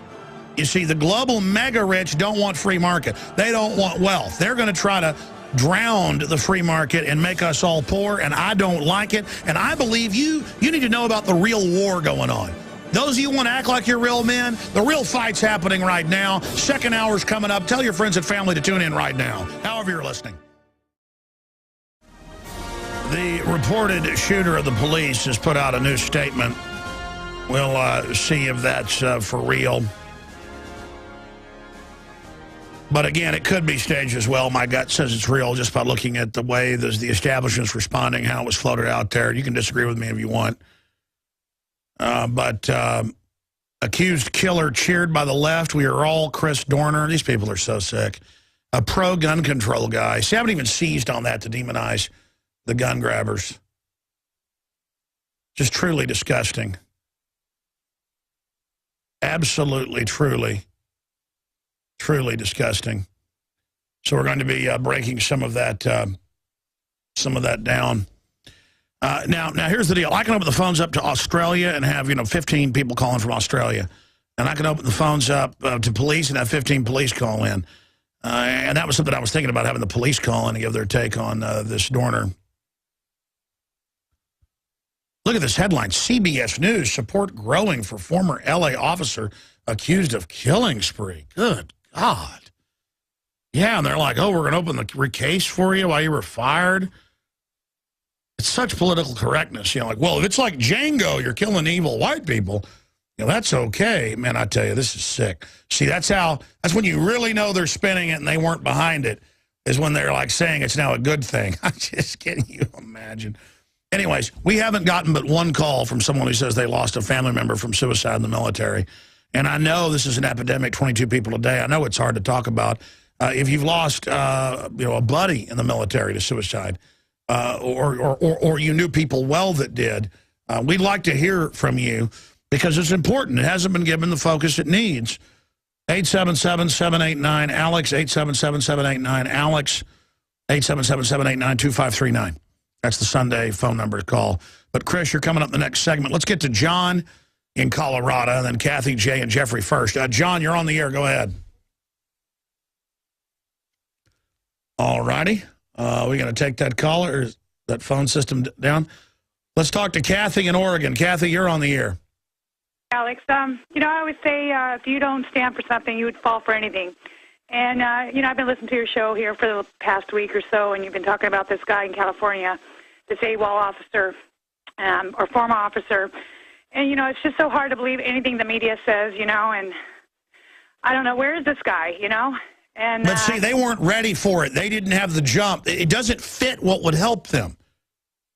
You see, the global mega-rich don't want free market. They don't want wealth. They're going to try to drown the free market and make us all poor, and I don't like it. And I believe you need to know about the real war going on. Those of you who want to act like you're real men, the real fight's happening right now. Second hour's coming up. Tell your friends and family to tune in right now, however you're listening. The reported shooter of the police has put out a new statement. We'll see if that's for real. But again, it could be staged as well. My gut says it's real just by looking at the way the establishment's responding, how it was floated out there. You can disagree with me if you want. But accused killer cheered by the left. We are all Chris Dorner. These people are so sick. A pro-gun control guy. See, I haven't even seized on that to demonize the gun grabbers. Just truly disgusting. Absolutely, truly disgusting. So we're going to be breaking some of that down. Now here's the deal. I can open the phones up to Australia and have 15 people calling from Australia, and I can open the phones up to police and have 15 police call in. And that was something I was thinking about, having the police call in and give their take on this Dorner. Look at this headline: CBS News support growing for former LA officer accused of killing spree. Good God. Yeah, and they're like, oh, we're going to open the case for you while you were fired. It's such political correctness. Like, well, if it's like Django, you're killing evil white people, that's okay. Man, I tell you, this is sick. See, that's when you really know they're spinning it and they weren't behind it, is when they're like saying it's now a good thing. I'm just kidding, you imagine. Anyways, we haven't gotten but one call from someone who says they lost a family member from suicide in the military. And I know this is an epidemic, 22 people a day. I know it's hard to talk about. if you've lost a buddy in the military to suicide, or you knew people well that did, we'd like to hear from you because it's important. It hasn't been given the focus it needs. 877-789-ALEX, 877-789-ALEX, 877-789-2539. That's the Sunday phone number to call. But, Chris, you're coming up in the next segment. Let's get to John in Colorado, and then Kathy, Jay, and Jeffrey first. John, you're on the air. Go ahead. All righty. We're going to take that caller, or that phone system down. Let's talk to Kathy in Oregon. Kathy, you're on the air. Alex, I always say if you don't stand for something, you would fall for anything. And, I've been listening to your show here for the past week or so, and you've been talking about this guy in California, this AWOL officer or former officer. And, it's just so hard to believe anything the media says, and I don't know, where is this guy, And, but see, they weren't ready for it. They didn't have the jump. It doesn't fit what would help them.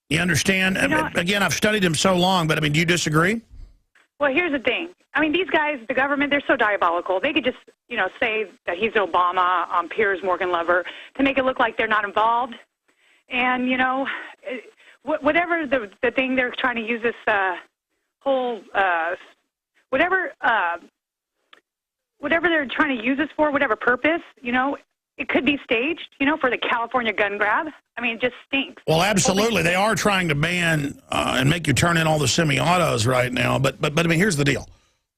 You understand? Again, I've studied him so long, but, do you disagree? Well, here's the thing. These guys, the government, they're so diabolical. They could just, say that he's Obama, Piers Morgan lover, to make it look like they're not involved. And, whatever the thing they're trying to use this whole, whatever they're trying to use this for, whatever purpose, it could be staged, for the California gun grab. It just stinks. Well, absolutely. They are trying to ban and make you turn in all the semi-autos right now. But here's the deal.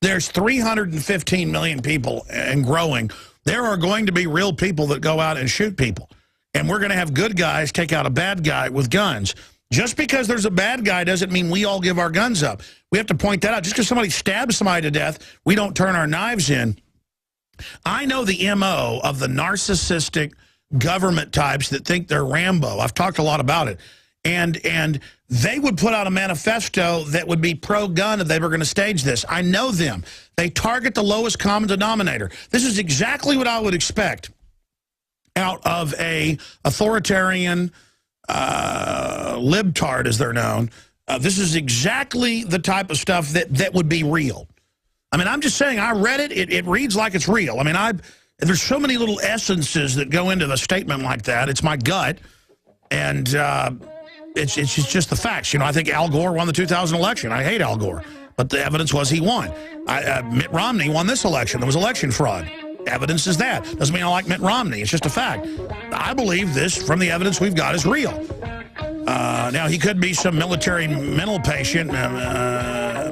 There's 315 million people and growing. There are going to be real people that go out and shoot people. And we're going to have good guys take out a bad guy with guns. Just because there's a bad guy doesn't mean we all give our guns up. We have to point that out. Just because somebody stabs somebody to death, we don't turn our knives in. I know the MO of the narcissistic government types that think they're Rambo. I've talked a lot about it. And they would put out a manifesto that would be pro-gun if they were going to stage this. I know them. They target the lowest common denominator. This is exactly what I would expect out of a authoritarian libtard, as they're known. This is exactly the type of stuff that would be real. I'm just saying, I read it. It reads like it's real. There's so many little essences that go into the statement like that. It's my gut, and it's just the facts. I think Al Gore won the 2000 election. I hate Al Gore, but the evidence was he won. Mitt Romney won this election. There was election fraud. Evidence is that. Doesn't mean I like Mitt Romney. It's just a fact. I believe this, from the evidence we've got, is real. Now, he could be some military mental patient,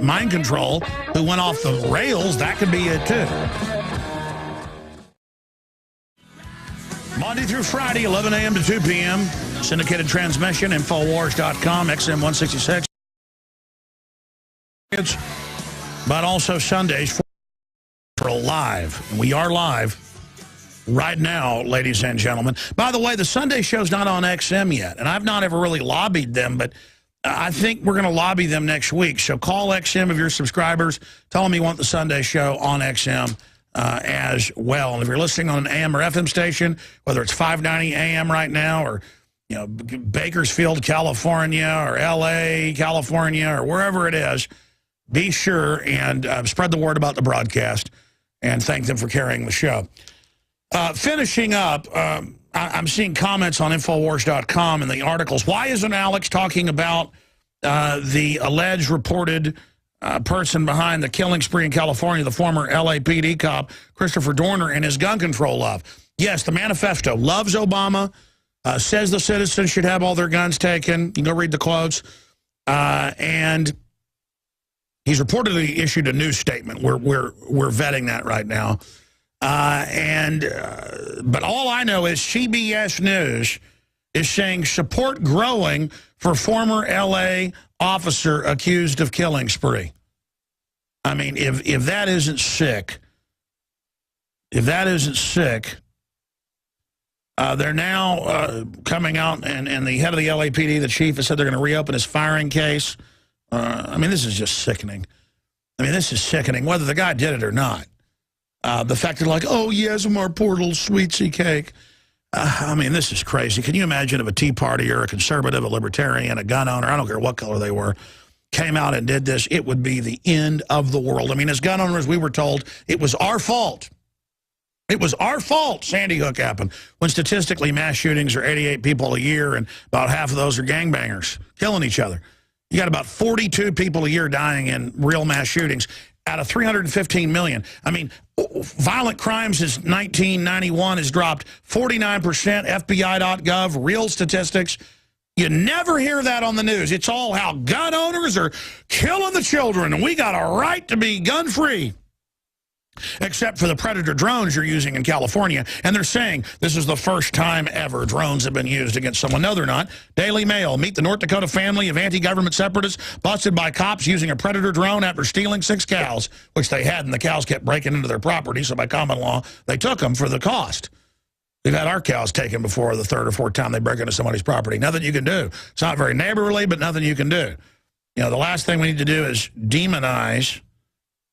mind control, who went off the rails. That could be it, too. Monday through Friday, 11 a.m. to 2 p.m. Syndicated transmission, Infowars.com, XM166. But also Sundays for live. And we are live right now, ladies and gentlemen. By the way, the Sunday show's not on XM yet, and I've not ever really lobbied them, but I think we're going to lobby them next week. So call XM if you're subscribers. Tell them you want the Sunday show on XM as well. And if you're listening on an AM or FM station, whether it's 590 AM right now or Bakersfield, California, or LA, California, or wherever it is, be sure and spread the word about the broadcast and thank them for carrying the show. Finishing up, I'm seeing comments on Infowars.com and the articles. Why isn't Alex talking about the alleged reported person behind the killing spree in California, the former LAPD cop, Christopher Dorner, and his gun control love? Yes, the manifesto loves Obama, says the citizens should have all their guns taken. You can go read the quotes. And he's reportedly issued a news statement. We're vetting that right now. But all I know is CBS News is saying support growing for former L.A. officer accused of killing spree. If that isn't sick, they're now coming out, and the head of the LAPD, the chief, has said they're going to reopen his firing case. This is just sickening. This is sickening, whether the guy did it or not. The fact that, oh, yes, our poor little sweetsy cake. This is crazy. Can you imagine if a Tea Party or a conservative, a libertarian, a gun owner, I don't care what color they were, came out and did this? It would be the end of the world. As gun owners, we were told it was our fault. It was our fault Sandy Hook happened, when statistically mass shootings are 88 people a year, and about half of those are gangbangers killing each other. You got about 42 people a year dying in real mass shootings out of 315 million. I mean, violent crimes since 1991 has dropped 49%, FBI.gov, real statistics. You never hear that on the news. It's all how gun owners are killing the children, and we got a right to be gun-free. Except for the Predator drones you're using in California. And they're saying this is the first time ever drones have been used against someone. No, they're not. Daily Mail, meet the North Dakota family of anti-government separatists busted by cops using a Predator drone after stealing 6 cows, which they had, and the cows kept breaking into their property, so by common law, they took them for the cost. We've had our cows taken before, the 3rd or 4th time they break into somebody's property. Nothing you can do. It's not very neighborly, but nothing you can do. You know, the last thing we need to do is demonize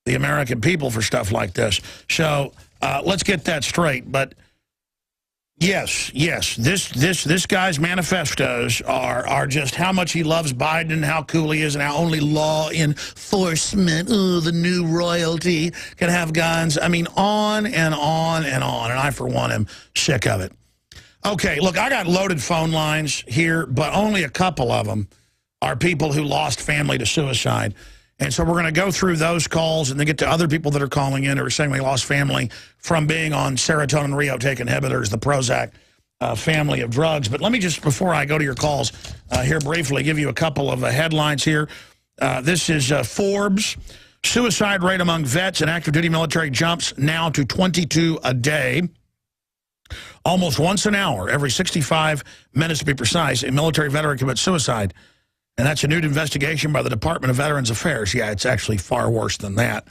the American people for stuff like this. So let's get that straight. But yes, this guy's manifestos are just how much he loves Biden and how cool he is and how only law enforcement, the new royalty, can have guns. I mean, on and on and on. And I, for one, am sick of it. Okay, look, I got loaded phone lines here, but only a couple of them are people who lost family to suicide. And so we're going to go through those calls and then get to other people that are calling in who are saying they lost family from being on serotonin reuptake inhibitors, the Prozac family of drugs. But let me just, before I go to your calls here briefly, give you a couple of headlines here. This is Forbes. Suicide rate among vets and active duty military jumps now to 22 a day. Almost once an hour, every 65 minutes to be precise, a military veteran commits suicide. And that's a new investigation by the Department of Veterans Affairs. Yeah, it's actually far worse than that.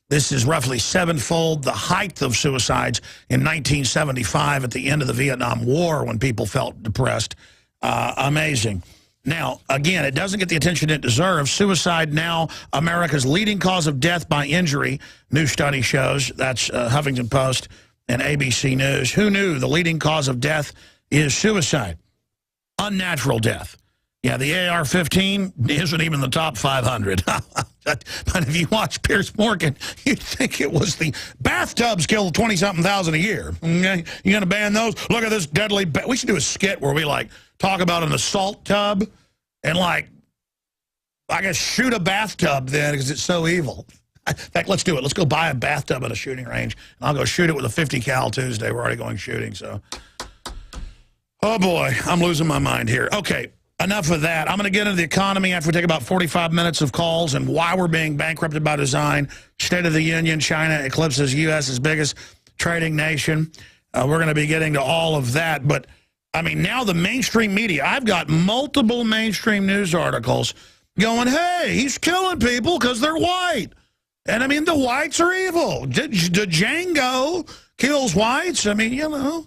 This is roughly 7-fold the height of suicides in 1975 at the end of the Vietnam War when people felt depressed. Amazing. Now, again, it doesn't get the attention it deserves. Suicide now America's leading cause of death by injury, new study shows. That's Huffington Post and ABC News. Who knew the leading cause of death is suicide? Unnatural death. Yeah, the AR-15 isn't even the top 500. But if you watch Piers Morgan, you'd think it was the bathtubs kill 20-something thousand a year. Okay? You going to ban those? Look at this deadly... We should do a skit where we, like, talk about an assault tub and, like, I guess shoot a bathtub then because it's so evil. In fact, let's do it. Let's go buy a bathtub at a shooting range, and I'll go shoot it with a 50 cal Tuesday. We're already going shooting, so... Oh, boy, I'm losing my mind here. Okay. Enough of that. I'm going to get into the economy after we take about 45 minutes of calls and why we're being bankrupted by design. State of the Union, China eclipses U.S.'s biggest trading nation. We're going to be getting to all of that. But, I mean, now the mainstream media, I've got multiple mainstream news articles going, hey, he's killing people because they're white. And, I mean, the whites are evil. Django kills whites. I mean, you know.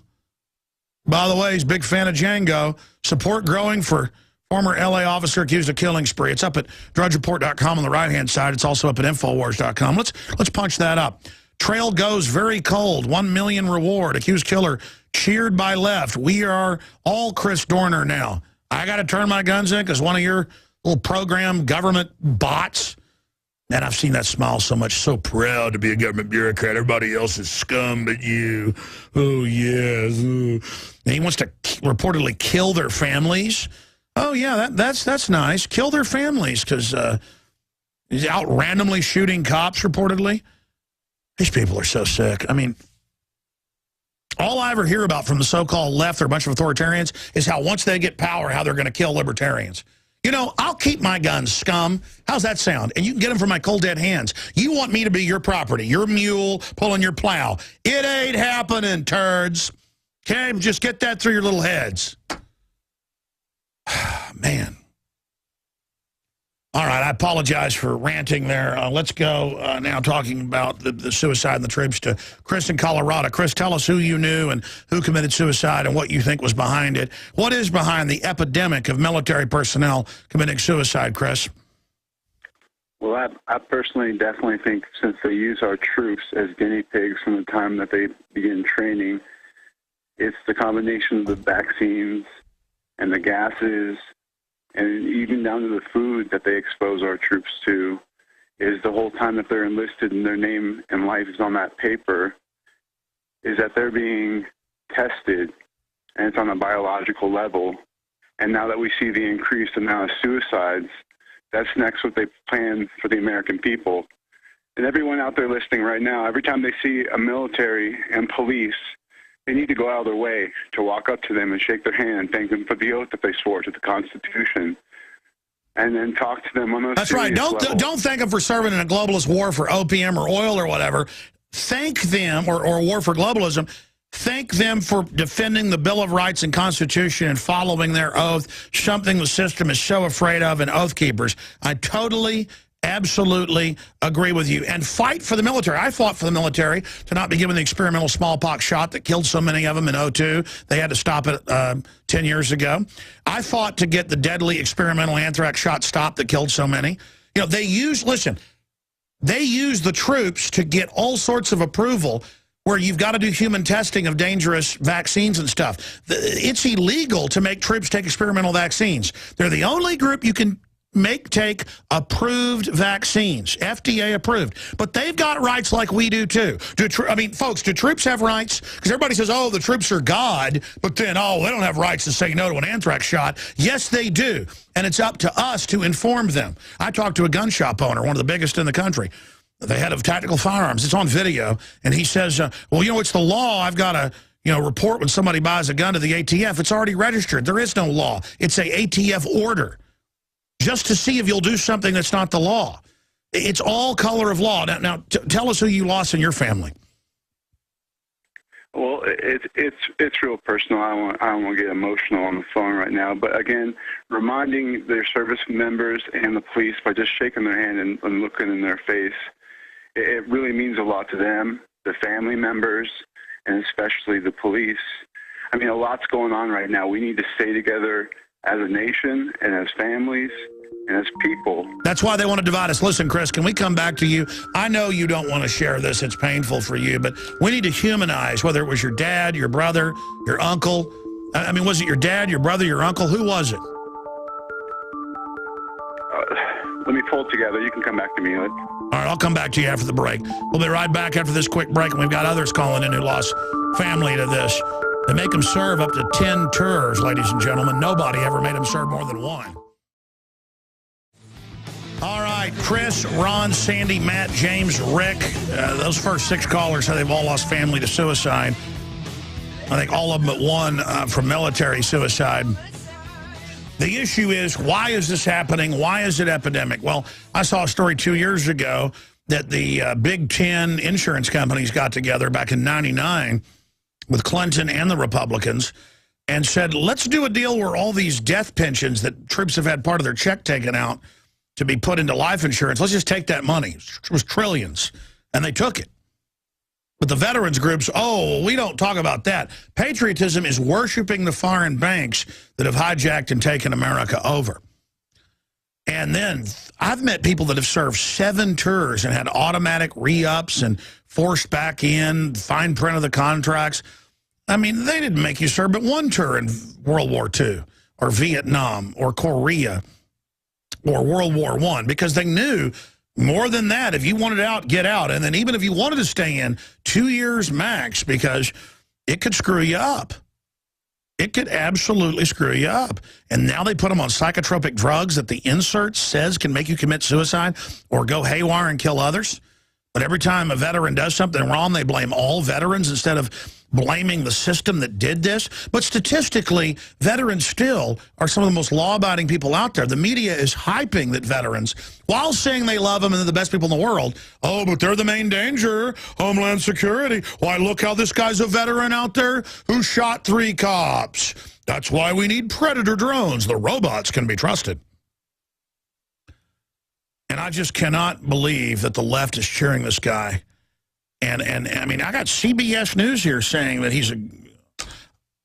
By the way, he's a big fan of Django. Support growing for former L.A. officer accused of killing spree. It's up at drudgereport.com on the right-hand side. It's also up at Infowars.com. Let's punch that up. Trail goes very cold. $1 million reward. Accused killer cheered by left. We are all Chris Dorner now. I got to turn my guns in because one of your little program government bots. And I've seen that smile so much. So proud to be a government bureaucrat. Everybody else is scum but you. Oh, yes. And he wants to reportedly kill their families. Oh, yeah, that's nice. Kill their families because he's out randomly shooting cops, reportedly. These people are so sick. I mean, all I ever hear about from the so-called left, they're a bunch of authoritarians, is how once they get power, how they're going to kill libertarians. You know, I'll keep my guns, scum. How's that sound? And you can get them from my cold, dead hands. You want me to be your property, your mule pulling your plow. It ain't happening, turds. Okay, just get that through your little heads. Man. All right, I apologize for ranting there. Let's go now talking about the suicide and the troops to Chris in Colorado. Chris, tell us who you knew and who committed suicide and what you think was behind it. What is behind the epidemic of military personnel committing suicide, Chris? Well, I personally definitely think since they use our troops as guinea pigs from the time that they begin training, it's the combination of the vaccines and the gases and even down to the food that they expose our troops to, is the whole time that they're enlisted and their name and life is on that paper. is that they're being tested, and it's on a biological level. And now that we see the increased amount of suicides, that's next what they plan for the American people. And everyone out there listening right now, every time they see a military and police, they need to go out of their way to walk up to them and shake their hand and thank them for the oath that they swore to the Constitution. And then talk to them on those. That's right. Don't thank them for serving in a globalist war for opium or oil or whatever. Thank them, or war for globalism. Thank them for defending the Bill of Rights and Constitution and following their oath, something the system is so afraid of, and oath keepers. I totally, absolutely agree with you. And fight for the military. I fought for the military to not be given the experimental smallpox shot that killed so many of them in 2002. They had to stop it 10 years ago. I fought to get the deadly experimental anthrax shot stopped that killed so many. You know, they use the troops to get all sorts of approval where you've got to do human testing of dangerous vaccines and stuff. It's illegal to make troops take experimental vaccines. They're the only group you can take approved vaccines, FDA approved. But they've got rights like we do too. I mean, folks, do troops have rights? Because everybody says, oh, the troops are God, but then, oh, they don't have rights to say no to an anthrax shot. Yes, they do. And it's up to us to inform them. I talked to a gun shop owner, one of the biggest in the country, the head of tactical firearms. It's on video. And he says, well, you know, it's the law. I've got to, you know, report when somebody buys a gun to the ATF. It's already registered. There is no law. It's a ATF order, just to see if you'll do something that's not the law. It's all color of law. Now tell us who you lost in your family. Well, it's real personal. I don't want to get emotional on the phone right now. But again, reminding their service members and the police by just shaking their hand and looking in their face, it really means a lot to them, the family members, and especially the police. I mean, a lot's going on right now. We need to stay together as a nation and as families and as people. That's why they want to divide us. Listen, Chris, can we come back to you? I know you don't want to share this. It's painful for you, but we need to humanize, whether it was your dad, your brother, your uncle. I mean, was it your dad, your brother, your uncle? Who was it? Let me pull it together. You can come back to me. All right, I'll come back to you after the break. We'll be right back after this quick break, and we've got others calling in who lost family to this. They make them serve up to 10 tours, ladies and gentlemen. Nobody ever made them serve more than one. All right, Chris, Ron, Sandy, Matt, James, Rick, those first 6 callers say they've all lost family to suicide. I think all of them but one from military suicide. The issue is, why is this happening? Why is it epidemic? Well, I saw a story 2 years ago that the Big 10 insurance companies got together back in '99 with Clinton and the Republicans and said, let's do a deal where all these death pensions that troops have had part of their check taken out to be put into life insurance, let's just take that money. It was trillions, and they took it. But the veterans groups, oh, we don't talk about that. Patriotism is worshiping the foreign banks that have hijacked and taken America over. And then I've met people that have served 7 tours and had automatic re-ups and forced back in, fine print of the contracts. I mean, they didn't make you serve but 1 tour in World War II or Vietnam or Korea or World War I, because they knew more than that, if you wanted out, get out. And then even if you wanted to stay in, 2 years max, because it could screw you up. It could absolutely screw you up. And now they put them on psychotropic drugs that the insert says can make you commit suicide or go haywire and kill others. But every time a veteran does something wrong, they blame all veterans instead of blaming the system that did this. But statistically, veterans still are some of the most law-abiding people out there. The media is hyping that veterans, while saying they love them and they're the best people in the world, oh, but they're the main danger, Homeland Security. Why, look how this guy's a veteran out there who shot 3 cops. That's why we need Predator drones. The robots can be trusted. And I just cannot believe that the left is cheering this guy. And I mean, I got CBS News here saying that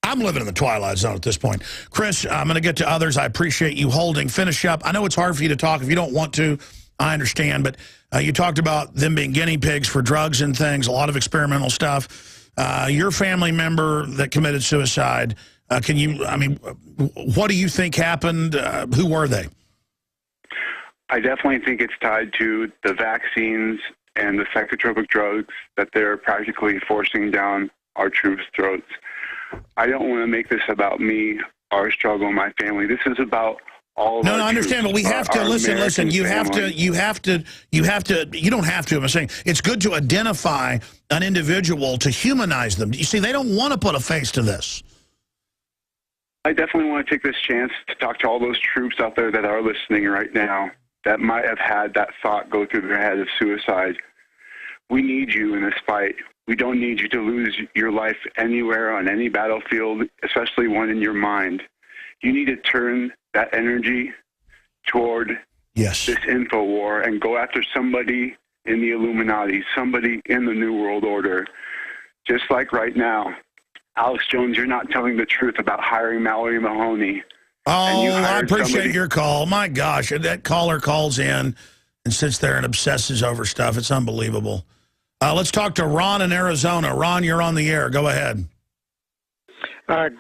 I'm living in the twilight zone at this point. Chris, I'm going to get to others. I appreciate you holding. Finish up. I know it's hard for you to talk. If you don't want to, I understand. But you talked about them being guinea pigs for drugs and things, a lot of experimental stuff. Your family member that committed suicide, what do you think happened? Who were they? I definitely think it's tied to the vaccines and the psychotropic drugs that they're practically forcing down our troops' throats. I don't want to make this about me, our struggle, my family. This is about all of No, our I understand, troops, but we have to listen. You don't have to. I'm saying it's good to identify an individual, to humanize them. You see, they don't want to put a face to this. I definitely want to take this chance to talk to all those troops out there that are listening right now that might have had that thought go through their head of suicide. We need you in this fight. We don't need you to lose your life anywhere on any battlefield, especially one in your mind. You need to turn that energy toward this info war and go after somebody in the Illuminati, somebody in the New World Order. Just like right now, Alex Jones, you're not telling the truth about hiring Mallory Mahoney. Oh, I appreciate your call. My gosh, that caller calls in and sits there and obsesses over stuff. It's unbelievable. Let's talk to Ron in Arizona. Ron, you're on the air. Go ahead.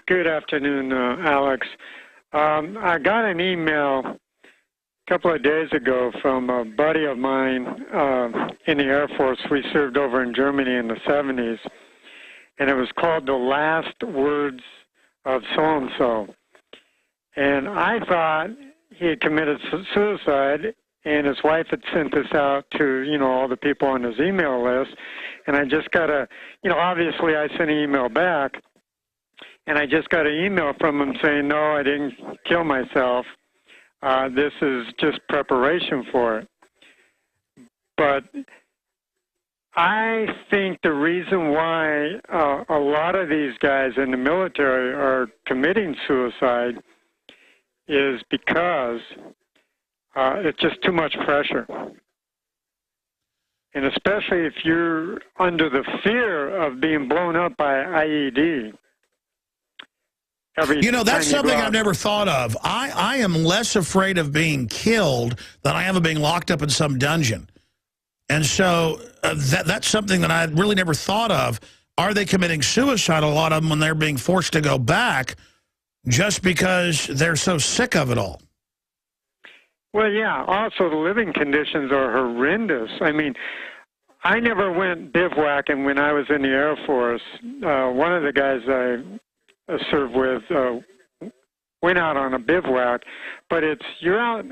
Good afternoon, Alex. I got an email a couple of days ago from a buddy of mine in the Air Force. We served over in Germany in the 70s, and it was called The Last Words of So-and-so. And I thought he had committed suicide, and his wife had sent this out to, all the people on his email list. And I just got obviously I sent an email back, and I just got an email from him saying, no, I didn't kill myself. This is just preparation for it. But I think the reason why a lot of these guys in the military are committing suicide is because it's just too much pressure. And especially if you're under the fear of being blown up by IED. That's something I've never thought of. I am less afraid of being killed than I am of being locked up in some dungeon. And so that's something that I really never thought of. Are they committing suicide, a lot of them, when they're being forced to go back just because they're so sick of it all? Well, yeah. Also, the living conditions are horrendous. I mean, I never went bivouacking when I was in the Air Force. One of the guys I served with went out on a bivouac, but you're out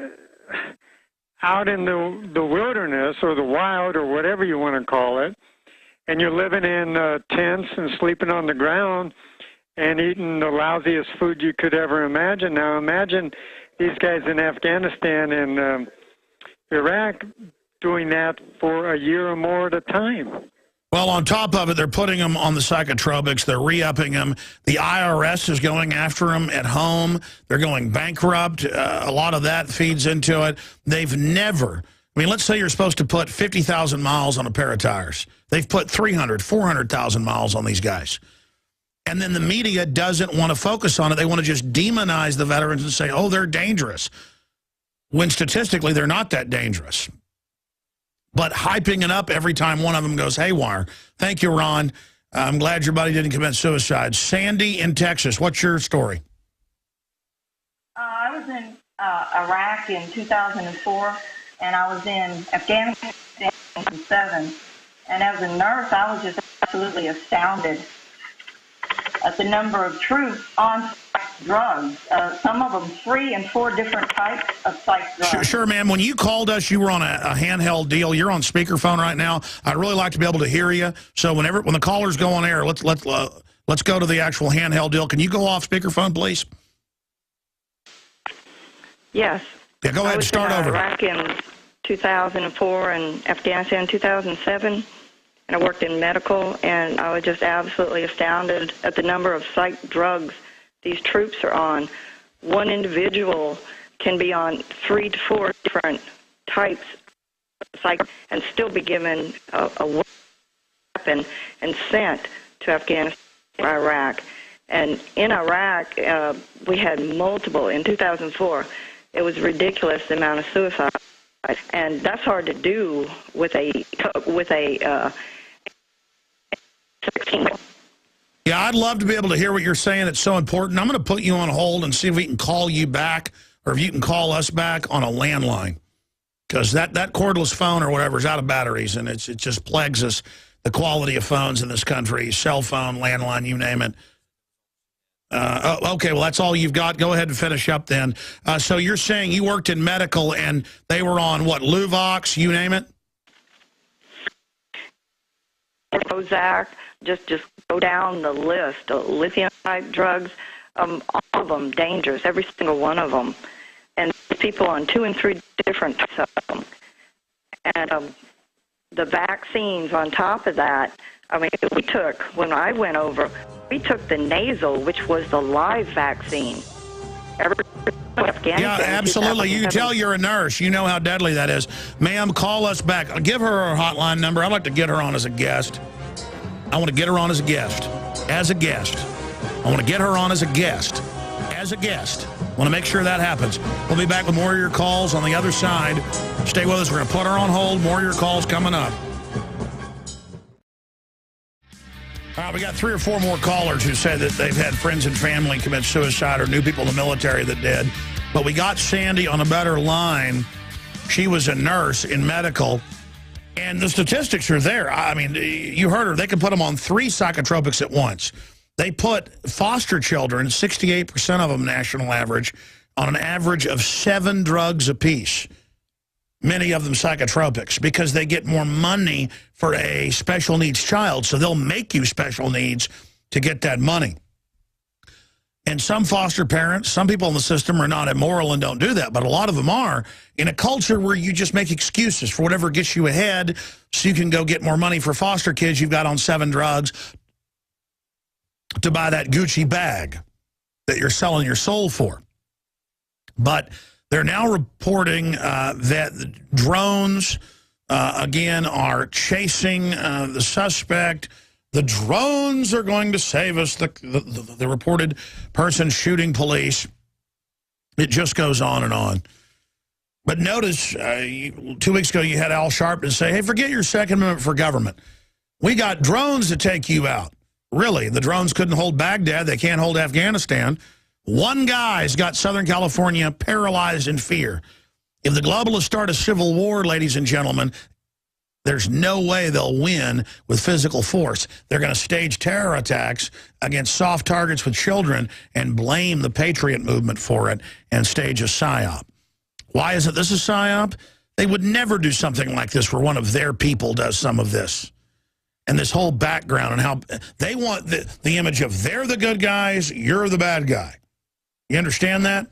in the wilderness or the wild or whatever you want to call it, and you're living in tents and sleeping on the ground and eating the lousiest food you could ever imagine. Now imagine these guys in Afghanistan and Iraq doing that for a year or more at a time. Well, on top of it, they're putting them on the psychotropics. They're re-upping them. The IRS is going after them at home. They're going bankrupt. A lot of that feeds into it. They've never, let's say you're supposed to put 50,000 miles on a pair of tires. They've put 300, 400,000 miles on these guys. And then the media doesn't want to focus on it. They want to just demonize the veterans and say, oh, they're dangerous, when statistically they're not that dangerous. But hyping it up every time one of them goes haywire. Thank you, Ron. I'm glad your buddy didn't commit suicide. Sandy in Texas, what's your story? I was in Iraq in 2004, and I was in Afghanistan in 2007. And as a nurse, I was just absolutely astounded at the number of troops on drugs, some of them 3 and 4 different types of psych drugs. Sure, ma'am. When you called us, you were on a handheld deal. You're on speakerphone right now. I'd really like to be able to hear you. So when the callers go on air, let's go to the actual handheld deal. Can you go off speakerphone, please? Yes. Yeah, go ahead and start over. I was in Iraq in 2004 and Afghanistan in 2007. And I worked in medical, and I was just absolutely astounded at the number of psych drugs these troops are on. One individual can be on 3 to 4 different types of psych and still be given a weapon and sent to Afghanistan or Iraq. And in Iraq, we had multiple. In 2004, it was ridiculous the amount of suicide, and that's hard to do with a 16. Yeah, I'd love to be able to hear what you're saying. It's so important. I'm going to put you on hold and see if we can call you back, or if you can call us back on a landline, because that cordless phone or whatever is out of batteries, and it just plagues us. the quality of phones in this country, cell phone, landline, you name it. Okay, well, that's all you've got. Go ahead and finish up then. So you're saying you worked in medical and they were on, what, Luvox, you name it? Prozac, just go down the list. Lithium-type drugs, all of them dangerous, every single one of them. And people on 2 and 3 different types of them. And the vaccines on top of that, I mean, when I went over, we took the nasal, which was the live vaccine. Yeah, absolutely. You tell you're a nurse. You know how deadly that is. Ma'am, call us back. Give her her hotline number. I'd like to get her on as a guest. I want to get her on as a guest. As a guest. I want to get her on as a guest. As a guest. I want to make sure that happens. We'll be back with more of your calls on the other side. Stay with us. We're going to put her on hold. More of your calls coming up. All right, we got 3 or 4 more callers who said that they've had friends and family commit suicide or knew people in the military that did. But we got Sandy on a better line. She was a nurse in medical. And the statistics are there. I mean, you heard her. They can put them on 3 psychotropics at once. They put foster children, 68% of them national average, on an average of 7 drugs apiece. Many of them psychotropics, because they get more money for a special needs child, so they'll make you special needs to get that money. And some foster parents, some people in the system are not immoral and don't do that, but a lot of them are, in a culture where you just make excuses for whatever gets you ahead so you can go get more money for foster kids you've got on 7 drugs to buy that Gucci bag that you're selling your soul for. But they're now reporting that drones, again, are chasing the suspect. The drones are going to save us, the reported person shooting police. It just goes on and on. But notice, 2 weeks ago, you had Al Sharpton say, hey, forget your Second Amendment for government. We got drones to take you out. Really, the drones couldn't hold Baghdad. They can't hold Afghanistan. One guy's got Southern California paralyzed in fear. If the globalists start a civil war, ladies and gentlemen, there's no way they'll win with physical force. They're going to stage terror attacks against soft targets with children and blame the Patriot movement for it and stage a psyop. Why is it this is psyop? They would never do something like this where one of their people does some of this. And this whole background and how they want the image of they're the good guys, you're the bad guy. You understand that?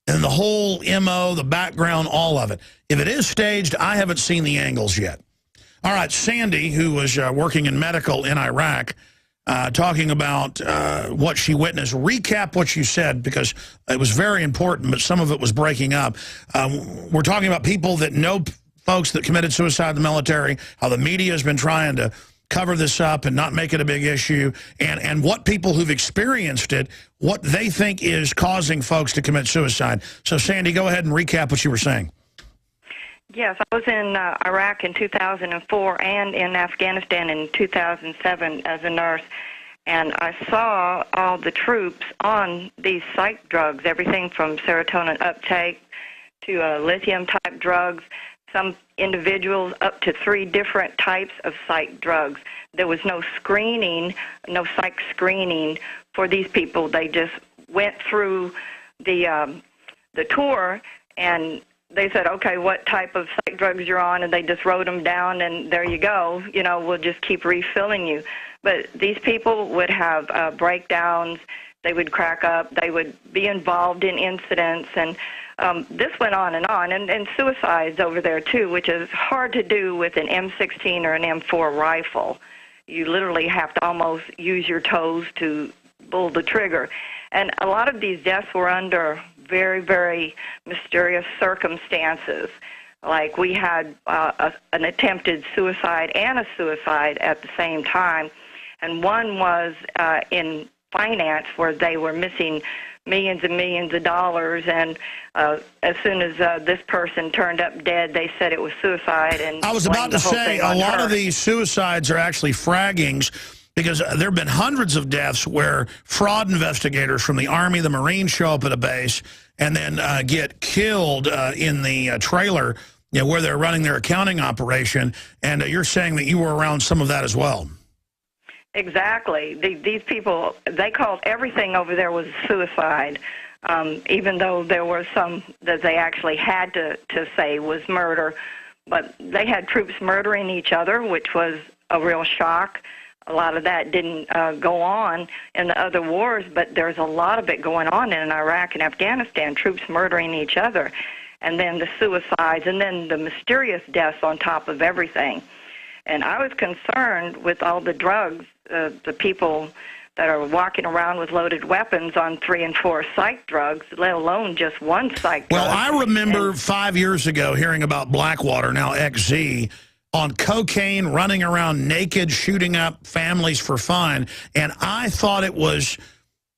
And the whole MO, the background, all of it. If it is staged, I haven't seen the angles yet. All right, Sandy, who was working in medical in Iraq, talking about what she witnessed. Recap what you said, because it was very important, but some of it was breaking up. We're talking about people that know folks that committed suicide in the military, how the media has been trying to cover this up and not make it a big issue, and what people who've experienced it, what they think is causing folks to commit suicide. So, Sandy, go ahead and recap what you were saying. Yes, I was in Iraq in 2004 and in Afghanistan in 2007 as a nurse, and I saw all the troops on these psych drugs, everything from serotonin uptake to lithium-type drugs, some individuals up to 3 different types of psych drugs. There was no screening, no psych screening for these people. They just went through the tour, and they said, okay, what type of psych drugs you're on, and they just wrote them down, and there you go. You know, we'll just keep refilling you. But these people would have breakdowns. They would crack up. They would be involved in incidents, and this went on, and suicides over there, too, which is hard to do with an M16 or an M4 rifle. You literally have to almost use your toes to pull the trigger. And a lot of these deaths were under very, very mysterious circumstances. Like we had an attempted suicide and a suicide at the same time, and one was in finance where they were missing millions and millions of dollars, and as soon as this person turned up dead, they said it was suicide. And I was about to say, a lot of these suicides are actually fraggings, because there have been hundreds of deaths where fraud investigators from the Army, the Marines show up at a base and then get killed in the trailer where they're running their accounting operation, and you're saying that you were around some of that as well. Exactly. These people, they called everything over there was suicide, even though there were some that they actually had to say was murder. But they had troops murdering each other, which was a real shock. A lot of that didn't go on in the other wars, but there's a lot of it going on in Iraq and Afghanistan, troops murdering each other, and then the suicides, and then the mysterious deaths on top of everything. And I was concerned with all the drugs, the people that are walking around with loaded weapons on 3 and 4 psych drugs, let alone just one psych drug. Well, I remember 5 years ago hearing about Blackwater, now XZ, on cocaine, running around naked, shooting up families for fun, and I thought it was,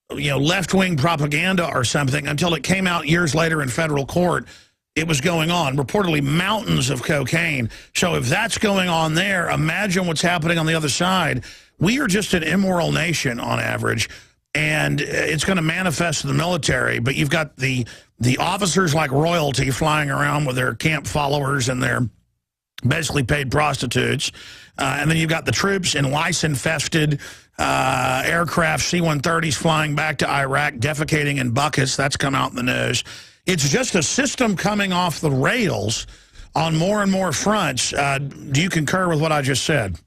left-wing propaganda or something until it came out years later in federal court. It was going on, reportedly mountains of cocaine. So if that's going on there, imagine what's happening on the other side. We are just an immoral nation on average, and it's going to manifest in the military, but you've got the officers like royalty flying around with their camp followers and their basically paid prostitutes. And then you've got the troops in lice-infested aircraft, C-130s flying back to Iraq, defecating in buckets. That's come out in the news. It's just a system coming off the rails on more and more fronts. Do you concur with what I just said?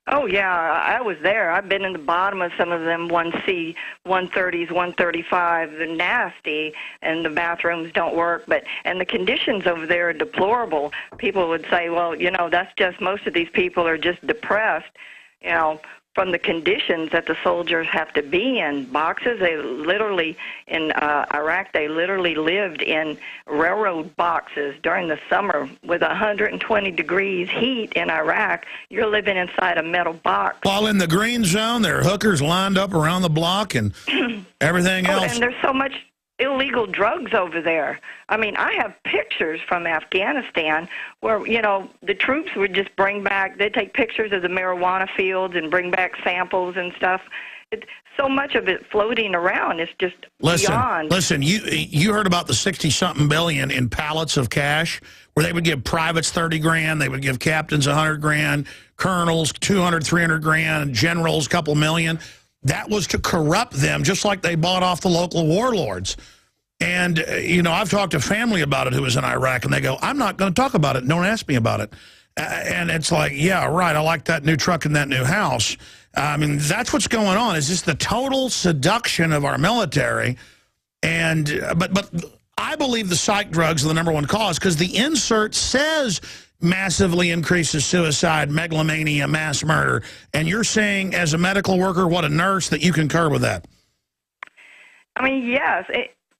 Oh, yeah, I was there. I've been in the bottom of some of them 1C, 130s, 135. They're nasty, and the bathrooms don't work. And the conditions over there are deplorable. People would say, well, that's just most of these people are just depressed, from the conditions that the soldiers have to be in. Boxes, they literally, in Iraq, they literally lived in railroad boxes during the summer with 120 degrees heat in Iraq. You're living inside a metal box. While in the green zone, there are hookers lined up around the block and everything else. And there's so much illegal drugs over there. I mean, I have pictures from Afghanistan where, the troops would just bring back, they'd take pictures of the marijuana fields and bring back samples and stuff. It's so much of it floating around. It's just beyond. Listen, you heard about the 60-something billion in pallets of cash where they would give privates 30 grand, they would give captains 100 grand, colonels 200, 300 grand, generals a couple million. That was to corrupt them, just like they bought off the local warlords. And, I've talked to family about it who was in Iraq, and they go, I'm not going to talk about it. Don't ask me about it. And it's like, yeah, right, I like that new truck and that new house. I mean, that's what's going on. Is just the total seduction of our military. And but I believe the psych drugs are the #1 cause because the insert says massively increases suicide, megalomania, mass murder. And you're saying, as a medical worker, what a nurse, that you concur with that? I mean, yes.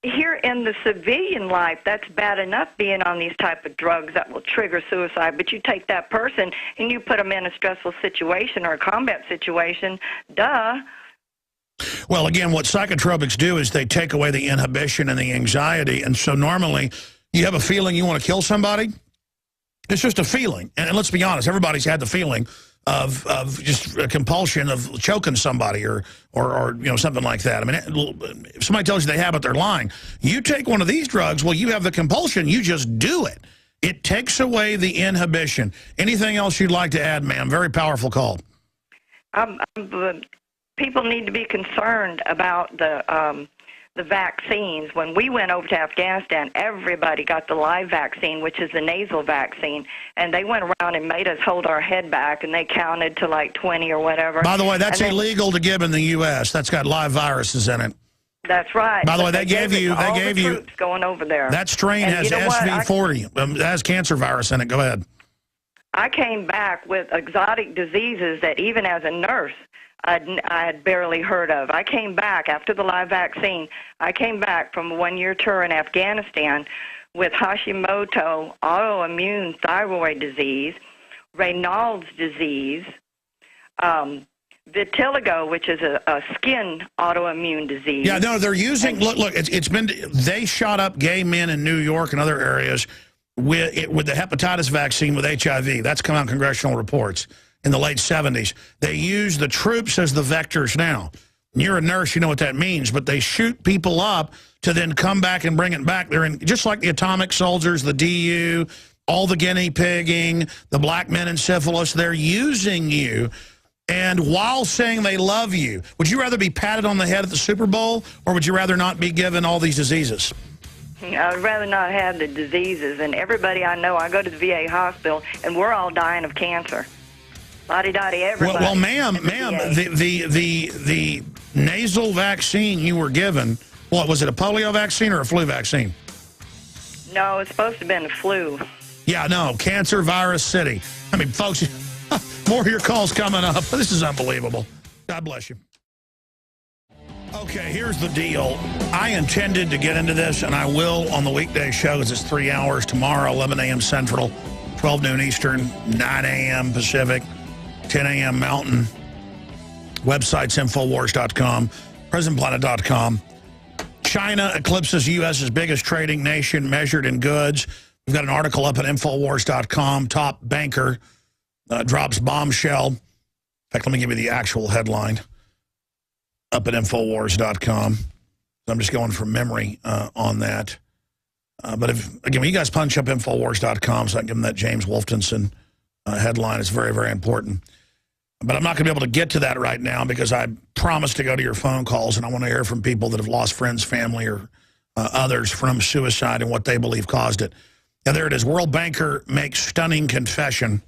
Here in the civilian life, that's bad enough being on these type of drugs that will trigger suicide. But you take that person and you put them in a stressful situation or a combat situation, duh. Well, again, what psychotropics do is they take away the inhibition and the anxiety. And so normally you have a feeling you want to kill somebody. It's just a feeling. And let's be honest, everybody's had the feeling of just a compulsion of choking somebody or something like that. I mean, if somebody tells you they have it, they're lying. You take one of these drugs, well, you have the compulsion. You just do it. It takes away the inhibition. Anything else you'd like to add, ma'am? Very powerful call. People need to be concerned about the vaccines. When we went over to Afghanistan, everybody got the live vaccine, which is the nasal vaccine, and they went around and made us hold our head back, and they counted to like 20 or whatever. By the way, that's illegal to give in the U.S. That's got live viruses in it. That's right. By the way, they gave you troops going over there. That strain has SV40. It has cancer virus in it. Go ahead. I came back with exotic diseases that even as a nurse, I had barely heard of. I came back after the live vaccine. I came back from a 1-year tour in Afghanistan with Hashimoto, autoimmune thyroid disease, Raynaud's disease, vitiligo, which is a skin autoimmune disease. Yeah, no, they're using. Look, they shot up gay men in New York and other areas with the hepatitis vaccine with HIV. That's come out in congressional reports. In the late 70s, they use the troops as the vectors now. You're a nurse, you know what that means, but they shoot people up to then come back and bring it back. They're in, just like the atomic soldiers, the DU, all the guinea pigging, the black men and syphilis, they're using you. And while saying they love you, would you rather be patted on the head at the Super Bowl, or would you rather not be given all these diseases? I would rather not have the diseases. And everybody I know, I go to the VA hospital, and we're all dying of cancer. Lottie-dottie, everybody. Well, ma'am, the nasal vaccine you were given, what, was it a polio vaccine or a flu vaccine? No, it's supposed to have been the flu. Yeah, no, Cancer Virus City. I mean, folks, more of your calls coming up. This is unbelievable. God bless you. Okay, here's the deal. I intended to get into this, and I will on the weekday shows. It's 3 hours tomorrow, 11 a.m. Central, 12 noon Eastern, 9 a.m. Pacific, 10 a.m. Mountain. Websites, Infowars.com, PrisonPlanet.com. China eclipses U.S.'s biggest trading nation measured in goods. We've got an article up at Infowars.com. Top banker drops bombshell. In fact, let me give you the actual headline up at Infowars.com. I'm just going from memory on that. But again, when you guys punch up Infowars.com, so I can give them that James Wolfenson headline, it's very, very important. But I'm not going to be able to get to that right now because I promised to go to your phone calls, and I want to hear from people that have lost friends, family, or others from suicide and what they believe caused it. Now, there it is. World banker makes stunning confession.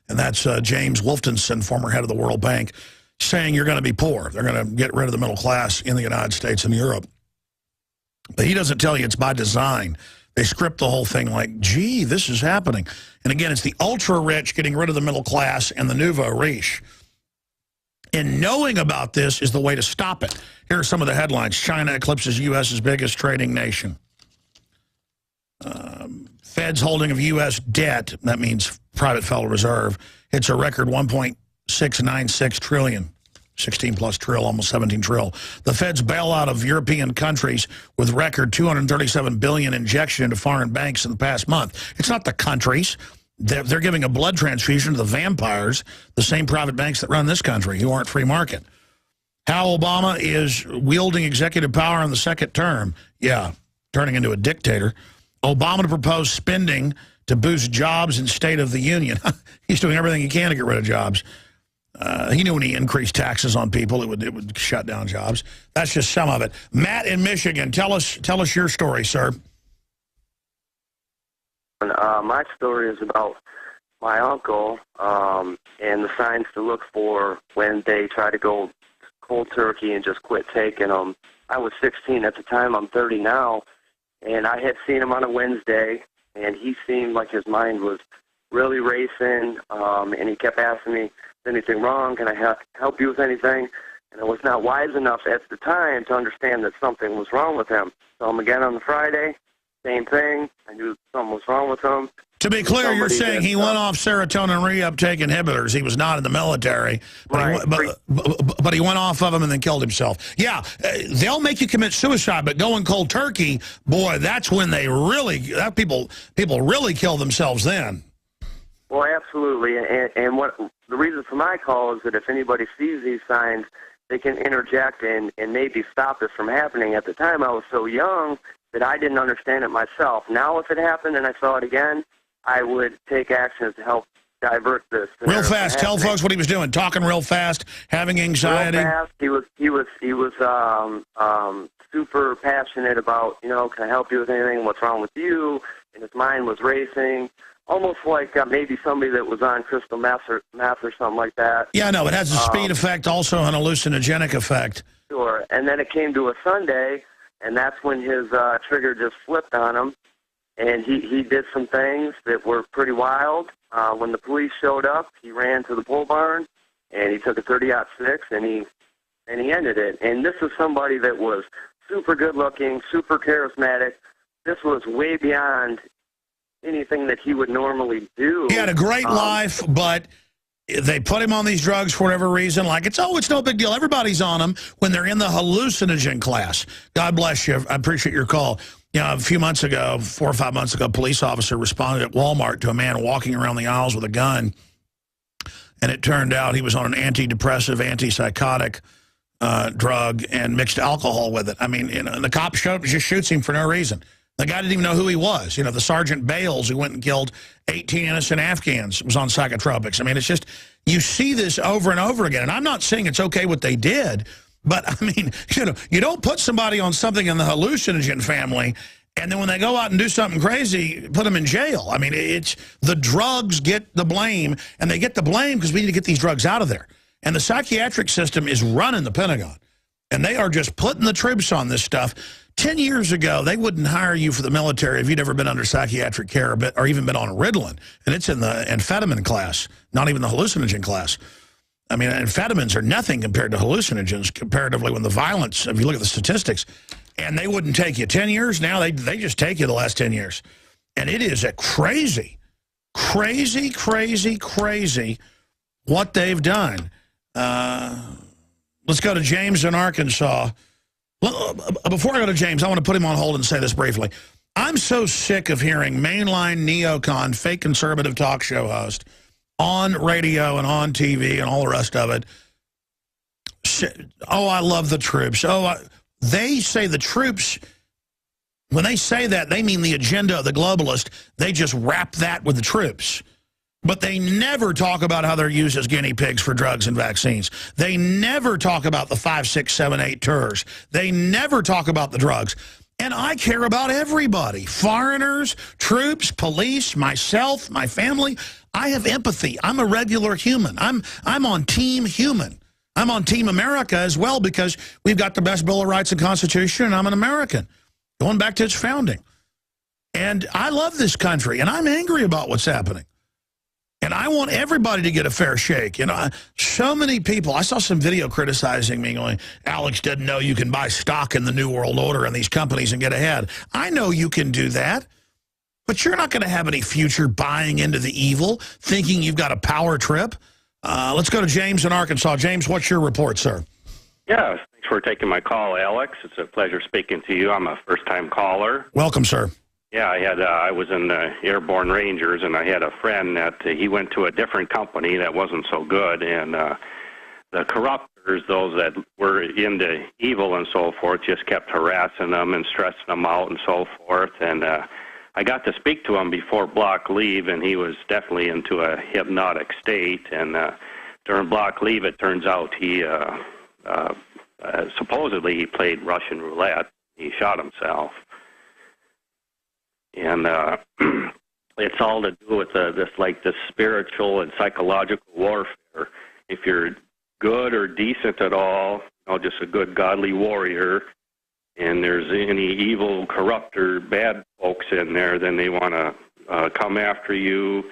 And that's James Wolfenson, former head of the World Bank, saying you're going to be poor. They're going to get rid of the middle class in the United States and Europe. But he doesn't tell you it's by design. They script the whole thing like, gee, this is happening. And again, it's the ultra-rich getting rid of the middle class and the nouveau riche. And knowing about this is the way to stop it. Here are some of the headlines. China eclipses U.S.'s biggest trading nation. Fed's holding of U.S. debt, that means private Federal Reserve, hits a record $1.696 trillion. 16 plus trill, almost 17 trill. The Fed's bailout of European countries with record $237 billion injection into foreign banks in the past month. It's not the countries. They're giving a blood transfusion to the vampires, the same private banks that run this country, who aren't free market. How Obama is wielding executive power in the second term. Yeah, turning into a dictator. Obama to propose spending to boost jobs in State of the Union. He's doing everything he can to get rid of jobs. He knew when he increased taxes on people, it would shut down jobs. That's just some of it. Matt in Michigan, tell us your story, sir. My story is about my uncle and the signs to look for when they try to go cold turkey and just quit taking them. I was 16 at the time. I'm 30 now, and I had seen him on a Wednesday, and he seemed like his mind was really racing, and he kept asking me, is anything wrong? Can I help you with anything? And I was not wise enough at the time to understand that something was wrong with him. So I'm again on the Friday, same thing. I knew something was wrong with him. To be clear, you're saying he went off serotonin reuptake inhibitors. He was not in the military, but, right. but he went off of them and then killed himself. Yeah, they'll make you commit suicide, but going cold turkey, boy, that's when they really, people really kill themselves then. Well, absolutely, and what the reason for my call is that if anybody sees these signs, they can interject and maybe stop this from happening. At the time, I was so young that I didn't understand it myself. Now, if it happened and I saw it again, I would take actions to help divert this. Real fast, tell folks what he was doing. Talking real fast, having anxiety. Real fast. He was super passionate about, can I help you with anything? What's wrong with you? And his mind was racing. Almost like maybe somebody that was on crystal meth or something like that. Yeah, no, it has a speed effect, also an hallucinogenic effect. Sure, and then it came to a Sunday, and that's when his trigger just flipped on him, and he did some things that were pretty wild. When the police showed up, he ran to the pole barn, and he took a 30-06, and he ended it. And this is somebody that was super good-looking, super charismatic. This was way beyond anything that he would normally do. He had a great life, but they put him on these drugs for whatever reason. Like, it's no big deal. Everybody's on them when they're in the hallucinogen class. God bless you. I appreciate your call. A few months ago, 4 or 5 months ago, a police officer responded at Walmart to a man walking around the aisles with a gun. And it turned out he was on an antidepressive, antipsychotic drug and mixed alcohol with it. I mean, and the cop just shoots him for no reason. The guy didn't even know who he was. You know, the Sergeant Bales who went and killed 18 innocent Afghans was on psychotropics. I mean, it's just, you see this over and over again. And I'm not saying it's okay what they did, but I mean, you know, you don't put somebody on something in the hallucinogen family and then when they go out and do something crazy, put them in jail. I mean, it's the drugs get the blame, and they get the blame because we need to get these drugs out of there. And the psychiatric system is running the Pentagon, and they are just putting the troops on this stuff. 10 years ago, they wouldn't hire you for the military if you'd ever been under psychiatric care or even been on Ritalin, and it's in the amphetamine class, not even the hallucinogen class. I mean, amphetamines are nothing compared to hallucinogens, comparatively when the violence, if you look at the statistics, and they wouldn't take you. 10 years now, they just take you the last 10 years. And it is a crazy, crazy, crazy, crazy what they've done. Let's go to James in Arkansas. Before I go to James, I want to put him on hold and say this briefly. I'm so sick of hearing mainline neocon, fake conservative talk show host on radio and on TV and all the rest of it. Oh, I love the troops. They say the troops, when they say that, they mean the agenda of the globalist. They just wrap that with the troops. But they never talk about how they're used as guinea pigs for drugs and vaccines. They never talk about the 5, 6, 7, 8 tours. They never talk about the drugs. And I care about everybody. Foreigners, troops, police, myself, my family. I have empathy. I'm a regular human. I'm on Team Human. I'm on Team America as well because we've got the best Bill of Rights and Constitution, and I'm an American, going back to its founding. And I love this country, and I'm angry about what's happening. And I want everybody to get a fair shake. You know, so many people, I saw some video criticizing me going, Alex didn't know you can buy stock in the New World Order and these companies and get ahead. I know you can do that, but you're not going to have any future buying into the evil, thinking you've got a power trip. Let's go to James in Arkansas. James, what's your report, sir? Yeah, thanks for taking my call, Alex. It's a pleasure speaking to you. I'm a first-time caller. Welcome, sir. Yeah, I was in the Airborne Rangers, and I had a friend that he went to a different company that wasn't so good, and the corruptors, those that were into evil and so forth, just kept harassing them and stressing them out and so forth. And I got to speak to him before block leave, and he was definitely into a hypnotic state. And during block leave, it turns out he supposedly he played Russian roulette. He shot himself. And it's all to do with this spiritual and psychological warfare. If you're good or decent at all, you know, just a good godly warrior, and there's any evil, corrupt, or bad folks in there, then they want to come after you,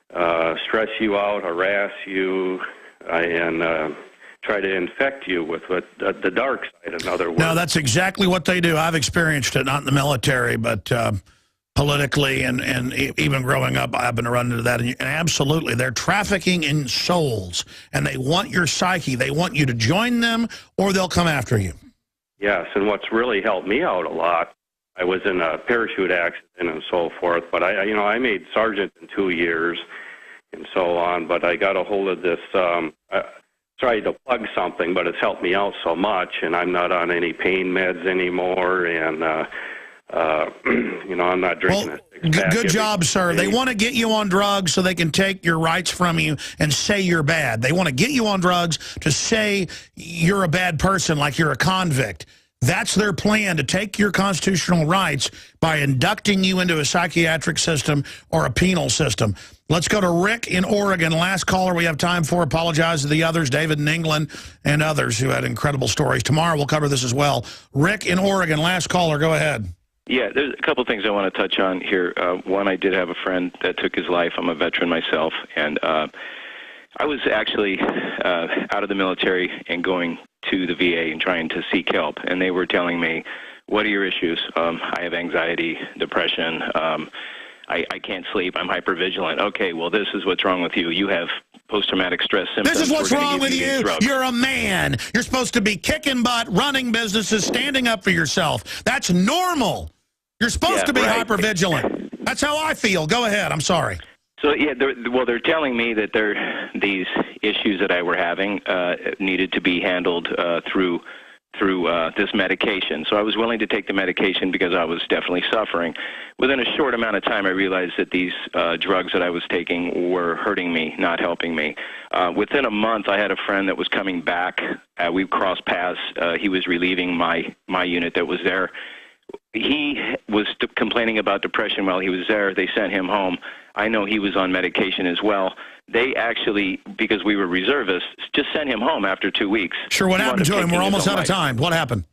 stress you out, harass you, and try to infect you with the dark side, in other words. No, that's exactly what they do. I've experienced it, not in the military, but politically and even growing up, I've been running into that. And absolutely, they're trafficking in souls, and they want your psyche. They want you to join them, or they'll come after you. Yes, and what's really helped me out a lot, I was in a parachute accident and so forth, but I made sergeant in 2 years and so on, but I got a hold of this, tried to plug something, but it's helped me out so much, and I'm not on any pain meds anymore, and I'm not drinking a six-pack. Good job, sir. They want to get you on drugs so they can take your rights from you and say you're bad. They want to get you on drugs to say you're a bad person, like you're a convict. That's their plan, to take your constitutional rights by inducting you into a psychiatric system or a penal system. Let's go to Rick in Oregon. Last caller we have time for. Apologize to the others, David in England and others who had incredible stories. Tomorrow we'll cover this as well. Rick in Oregon, last caller. Go ahead. Yeah, there's a couple of things I want to touch on here. One, I did have a friend that took his life. I'm a veteran myself, and I was actually out of the military and going to the VA and trying to seek help, and they were telling me, what are your issues? I have anxiety, depression, I can't sleep, I'm hypervigilant. Okay, well, this is what's wrong with you. You have post-traumatic stress symptoms. This is what's wrong with you. You're a man. You're supposed to be kicking butt, running businesses, standing up for yourself. That's normal. You're supposed to be hypervigilant. That's how I feel. Go ahead. I'm sorry. So, yeah, they're telling me that these issues that I were having needed to be handled through through this medication. So I was willing to take the medication because I was definitely suffering. Within a short amount of time, I realized that these drugs that I was taking were hurting me, not helping me. Within a month, I had a friend that was coming back. We crossed paths. He was relieving my unit that was there. He was complaining about depression while he was there. They sent him home. I know he was on medication as well. They actually, because we were reservists, just sent him home after 2 weks. Sure, what happened to him? We're almost out of time. What happened?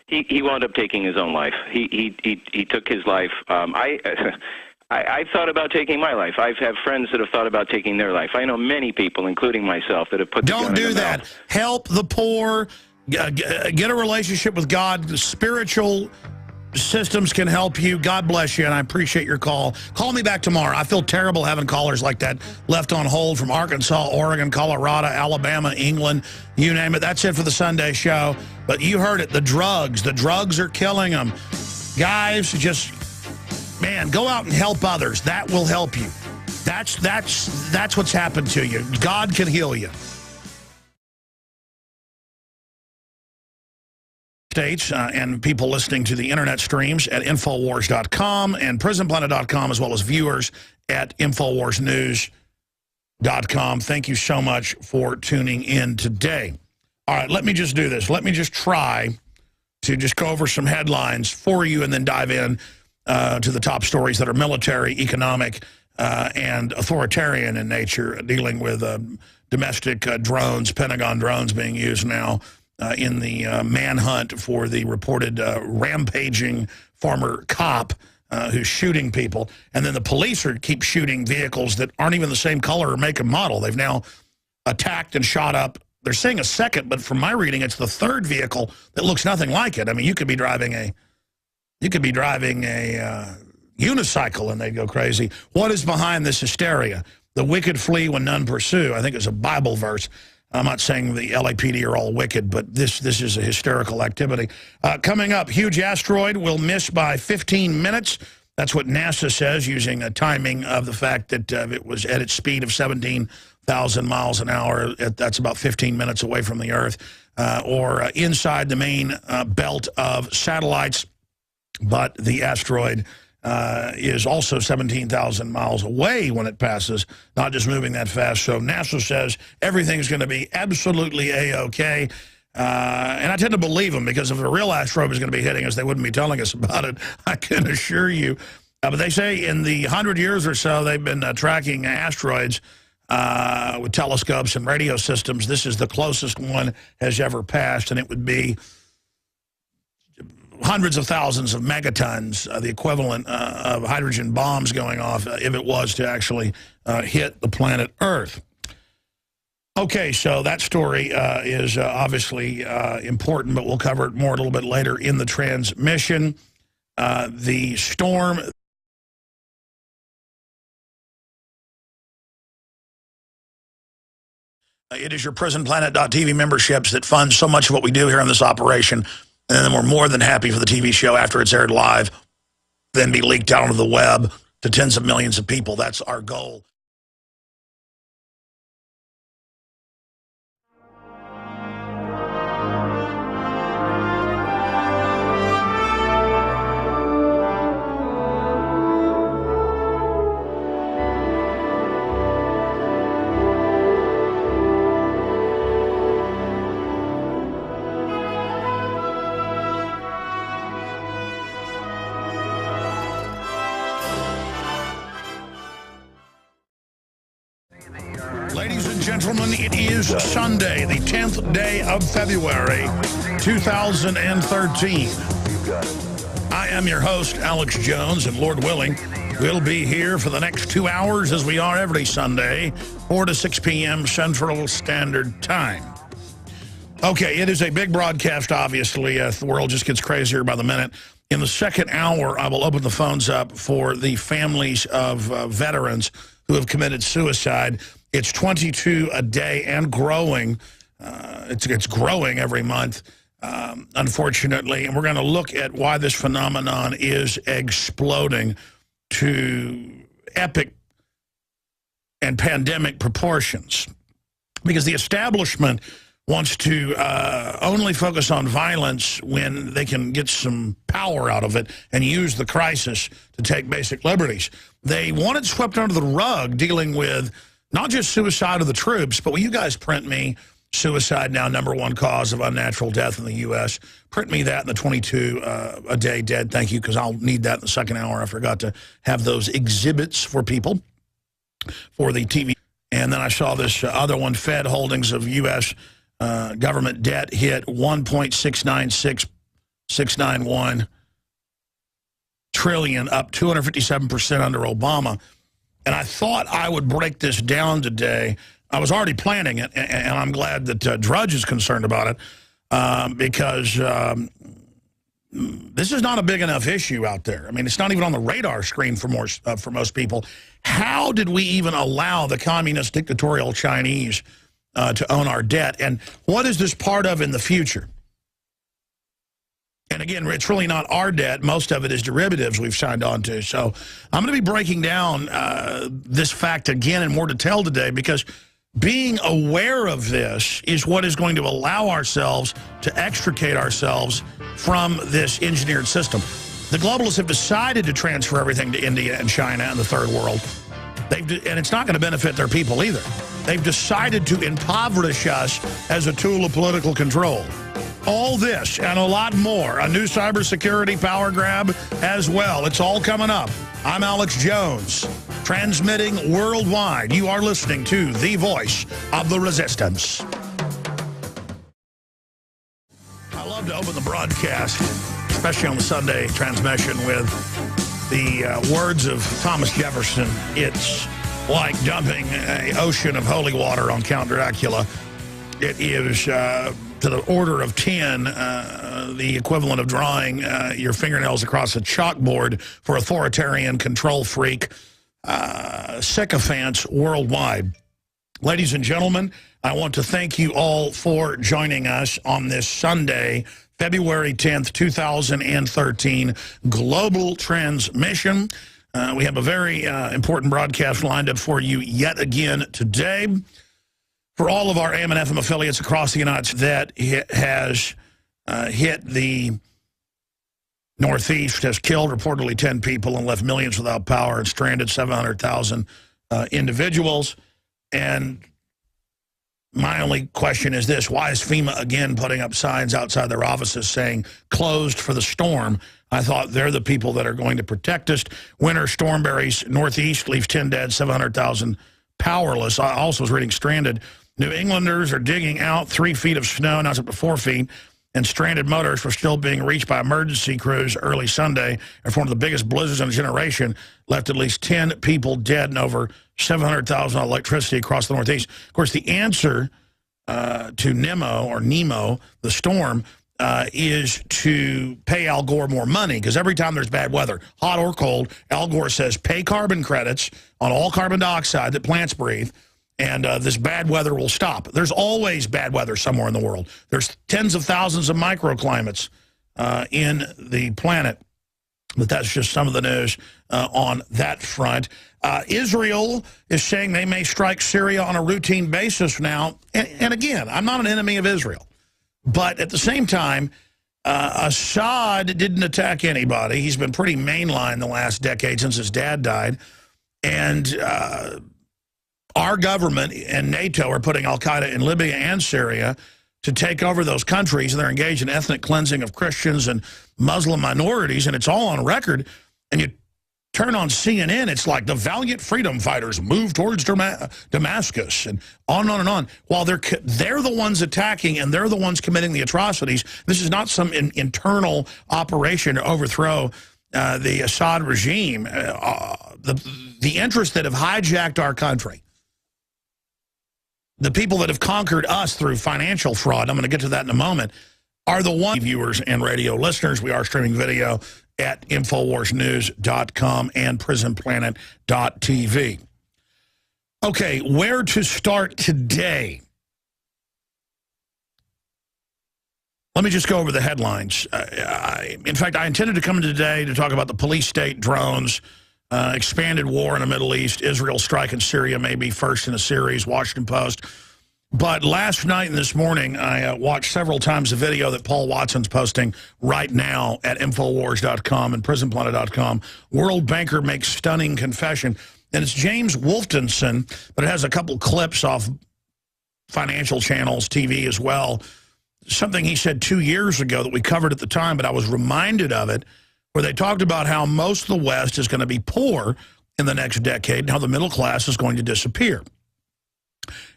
He wound up taking his own life. He took his life. I thought about taking my life. I've had friends that have thought about taking their life. I know many people, including myself, that have put the gun in the mouth. Don't do that. Help the poor. Get a relationship with God. The spiritual systems can help you. God bless you, and I appreciate your call. Call me back tomorrow. I feel terrible having callers like that left on hold from Arkansas, Oregon, Colorado, Alabama, England, you name it. That's it for the Sunday show. But you heard it, the drugs are killing them. Guys, just, man, go out and help others. That will help you. That's what's happened to you. God can heal you. States and people listening to the internet streams at Infowars.com and PrisonPlanet.com, as well as viewers at InfoWarsNews.com. Thank you so much for tuning in today. All right, let me just do this. Let me just try to just go over some headlines for you and then dive in to the top stories that are military, economic, and authoritarian in nature, dealing with domestic drones, Pentagon drones being used now in the manhunt for the reported rampaging former cop who's shooting people. And then the police keep shooting vehicles that aren't even the same color or make and model. They've now attacked and shot up. They're saying a second, but from my reading, it's the third vehicle that looks nothing like it. I mean, you could be driving a unicycle and they'd go crazy. What is behind this hysteria? The wicked flee when none pursue. I think it's a Bible verse. I'm not saying the LAPD are all wicked, but this is a hysterical activity. Coming up, huge asteroid will miss by 15 minutes. That's what NASA says, using a timing of the fact that it was at its speed of 17,000 miles an hour. That's about 15 minutes away from the Earth, or inside the main belt of satellites. But the asteroid is also 17,000 miles away when it passes, not just moving that fast. So NASA says everything's going to be absolutely A-OK. And I tend to believe them, because if a real asteroid was going to be hitting us, they wouldn't be telling us about it, I can assure you. But they say in the 100 years or so they've been tracking asteroids with telescopes and radio systems. This is the closest one has ever passed, and it would be hundreds of thousands of megatons, the equivalent of hydrogen bombs going off if it was to actually hit the planet Earth. Okay, so that story is obviously important, but we'll cover it more a little bit later in the transmission. The storm... It is your PrisonPlanet.tv memberships that fund so much of what we do here in this operation. And then we're more than happy for the TV show, after it's aired live, then be leaked out onto the web to tens of millions of people. That's our goal. Ladies and gentlemen, it is Sunday, the 10th day of February, 2013. I am your host, Alex Jones, and Lord willing, we'll be here for the next 2 hours, as we are every Sunday, 4 to 6 p.m. Central Standard Time. Okay, it is a big broadcast, obviously. The world just gets crazier by the minute. In the second hour, I will open the phones up for the families of veterans who have committed suicide. It's 22 a day and growing. It's growing every month, unfortunately. And we're going to look at why this phenomenon is exploding to epic and pandemic proportions. Because the establishment wants to only focus on violence when they can get some power out of it and use the crisis to take basic liberties. They want it swept under the rug, dealing with not just suicide of the troops, but will you guys print me suicide now #1 cause of unnatural death in the U.S.? Print me that in the 22 a day dead. Thank you, because I'll need that in the second hour. I forgot to have those exhibits for people for the TV. And then I saw this other one, Fed holdings of U.S. Government debt hit 1.696691 trillion, up 257% under Obama. And I thought I would break this down today. I was already planning it, and I'm glad that Drudge is concerned about it, because this is not a big enough issue out there. I mean, it's not even on the radar screen for most people. How did we even allow the communist dictatorial Chinese to own our debt? And what is this part of in the future? And again, it's really not our debt. Most of it is derivatives we've signed on to. So I'm going to be breaking down this fact again in more detail today, because being aware of this is what is going to allow ourselves to extricate ourselves from this engineered system. The globalists have decided to transfer everything to India and China and the third world. And it's not going to benefit their people either. They've decided to impoverish us as a tool of political control. All this and a lot more. A new cybersecurity power grab as well. It's all coming up. I'm Alex Jones, transmitting worldwide. You are listening to the voice of the resistance. I love to open the broadcast, especially on the Sunday transmission, with the words of Thomas Jefferson. It's like dumping an ocean of holy water on Count Dracula. It is to the order of 10, the equivalent of drawing your fingernails across a chalkboard for authoritarian control freak sycophants worldwide. Ladies and gentlemen, I want to thank you all for joining us on this Sunday, February 10th, 2013, global transmission. We have a very important broadcast lined up for you yet again today. For all of our AM and FM affiliates across the United States, that has hit the Northeast, has killed reportedly 10 people and left millions without power and stranded 700,000 individuals. And my only question is this: why is FEMA again putting up signs outside their offices saying closed for the storm? I thought they're the people that are going to protect us. Winter storm buries Northeast, leaves 10 dead, 700,000 powerless. I also was reading stranded. New Englanders are digging out 3 feet of snow, now it's up to 4 feet, and stranded motorists were still being reached by emergency crews early Sunday. And for one of the biggest blizzards in a generation, left at least 10 people dead and over 700,000 electricity across the Northeast. Of course, the answer to Nemo, the storm, is to pay Al Gore more money, because every time there's bad weather, hot or cold, Al Gore says pay carbon credits on all carbon dioxide that plants breathe, and this bad weather will stop. There's always bad weather somewhere in the world. There's tens of thousands of microclimates in the planet. But that's just some of the news on that front. Israel is saying they may strike Syria on a routine basis now. And again, I'm not an enemy of Israel. But at the same time, Assad didn't attack anybody. He's been pretty mainline the last decade since his dad died. And our government and NATO are putting al-Qaeda in Libya and Syria to take over those countries, and they're engaged in ethnic cleansing of Christians and Muslim minorities, and it's all on record. And you turn on CNN, it's like the valiant freedom fighters move towards Damascus, and on and on. While they're the ones attacking, and they're the ones committing the atrocities. This is not some internal operation to overthrow the Assad regime. The interests that have hijacked our country, the people that have conquered us through financial fraud, I'm going to get to that in a moment, are the one viewers and radio listeners. We are streaming video at InfoWarsNews.com and PrisonPlanet.tv. Okay, where to start today? Let me just go over the headlines. In fact, I intended to come in today to talk about the police state, drones, expanded war in the Middle East, Israel strike in Syria, maybe first in a series, Washington Post. But last night and this morning, I watched several times a video that Paul Watson's posting right now at Infowars.com and PrisonPlanet.com. World banker makes stunning confession. And it's James Wolfenson, but it has a couple clips off financial channels, TV as well. Something he said 2 years ago that we covered at the time, but I was reminded of it, where they talked about how most of the West is going to be poor in the next decade and how the middle class is going to disappear.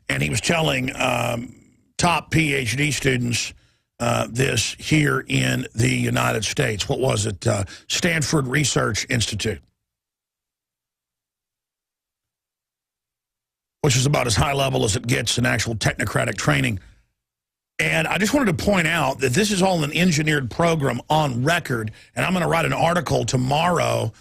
And he was telling top PhD students this here in the United States. What was it? Stanford Research Institute, which is about as high level as it gets in actual technocratic training. And I just wanted to point out that this is all an engineered program on record. And I'm going to write an article tomorrow.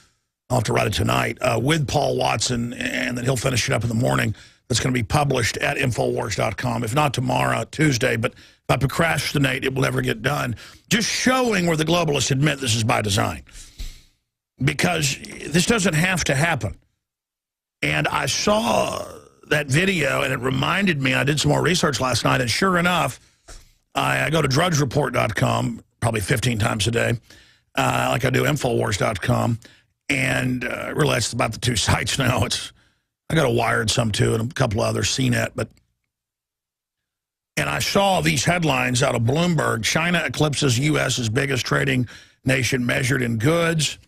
I'll have to write it tonight with Paul Watson, and then he'll finish it up in the morning. That's going to be published at Infowars.com. If not tomorrow, Tuesday. But if I procrastinate, it will never get done. Just showing where the globalists admit this is by design. Because this doesn't have to happen. And I saw that video, and it reminded me, I did some more research last night, and sure enough, I go to drudgereport.com probably 15 times a day, like I do Infowars.com, and really that's about the two sites now. I got a Wired some too, and a couple of others, CNET, and I saw these headlines out of Bloomberg. China eclipses U.S. as biggest trading nation measured in goods.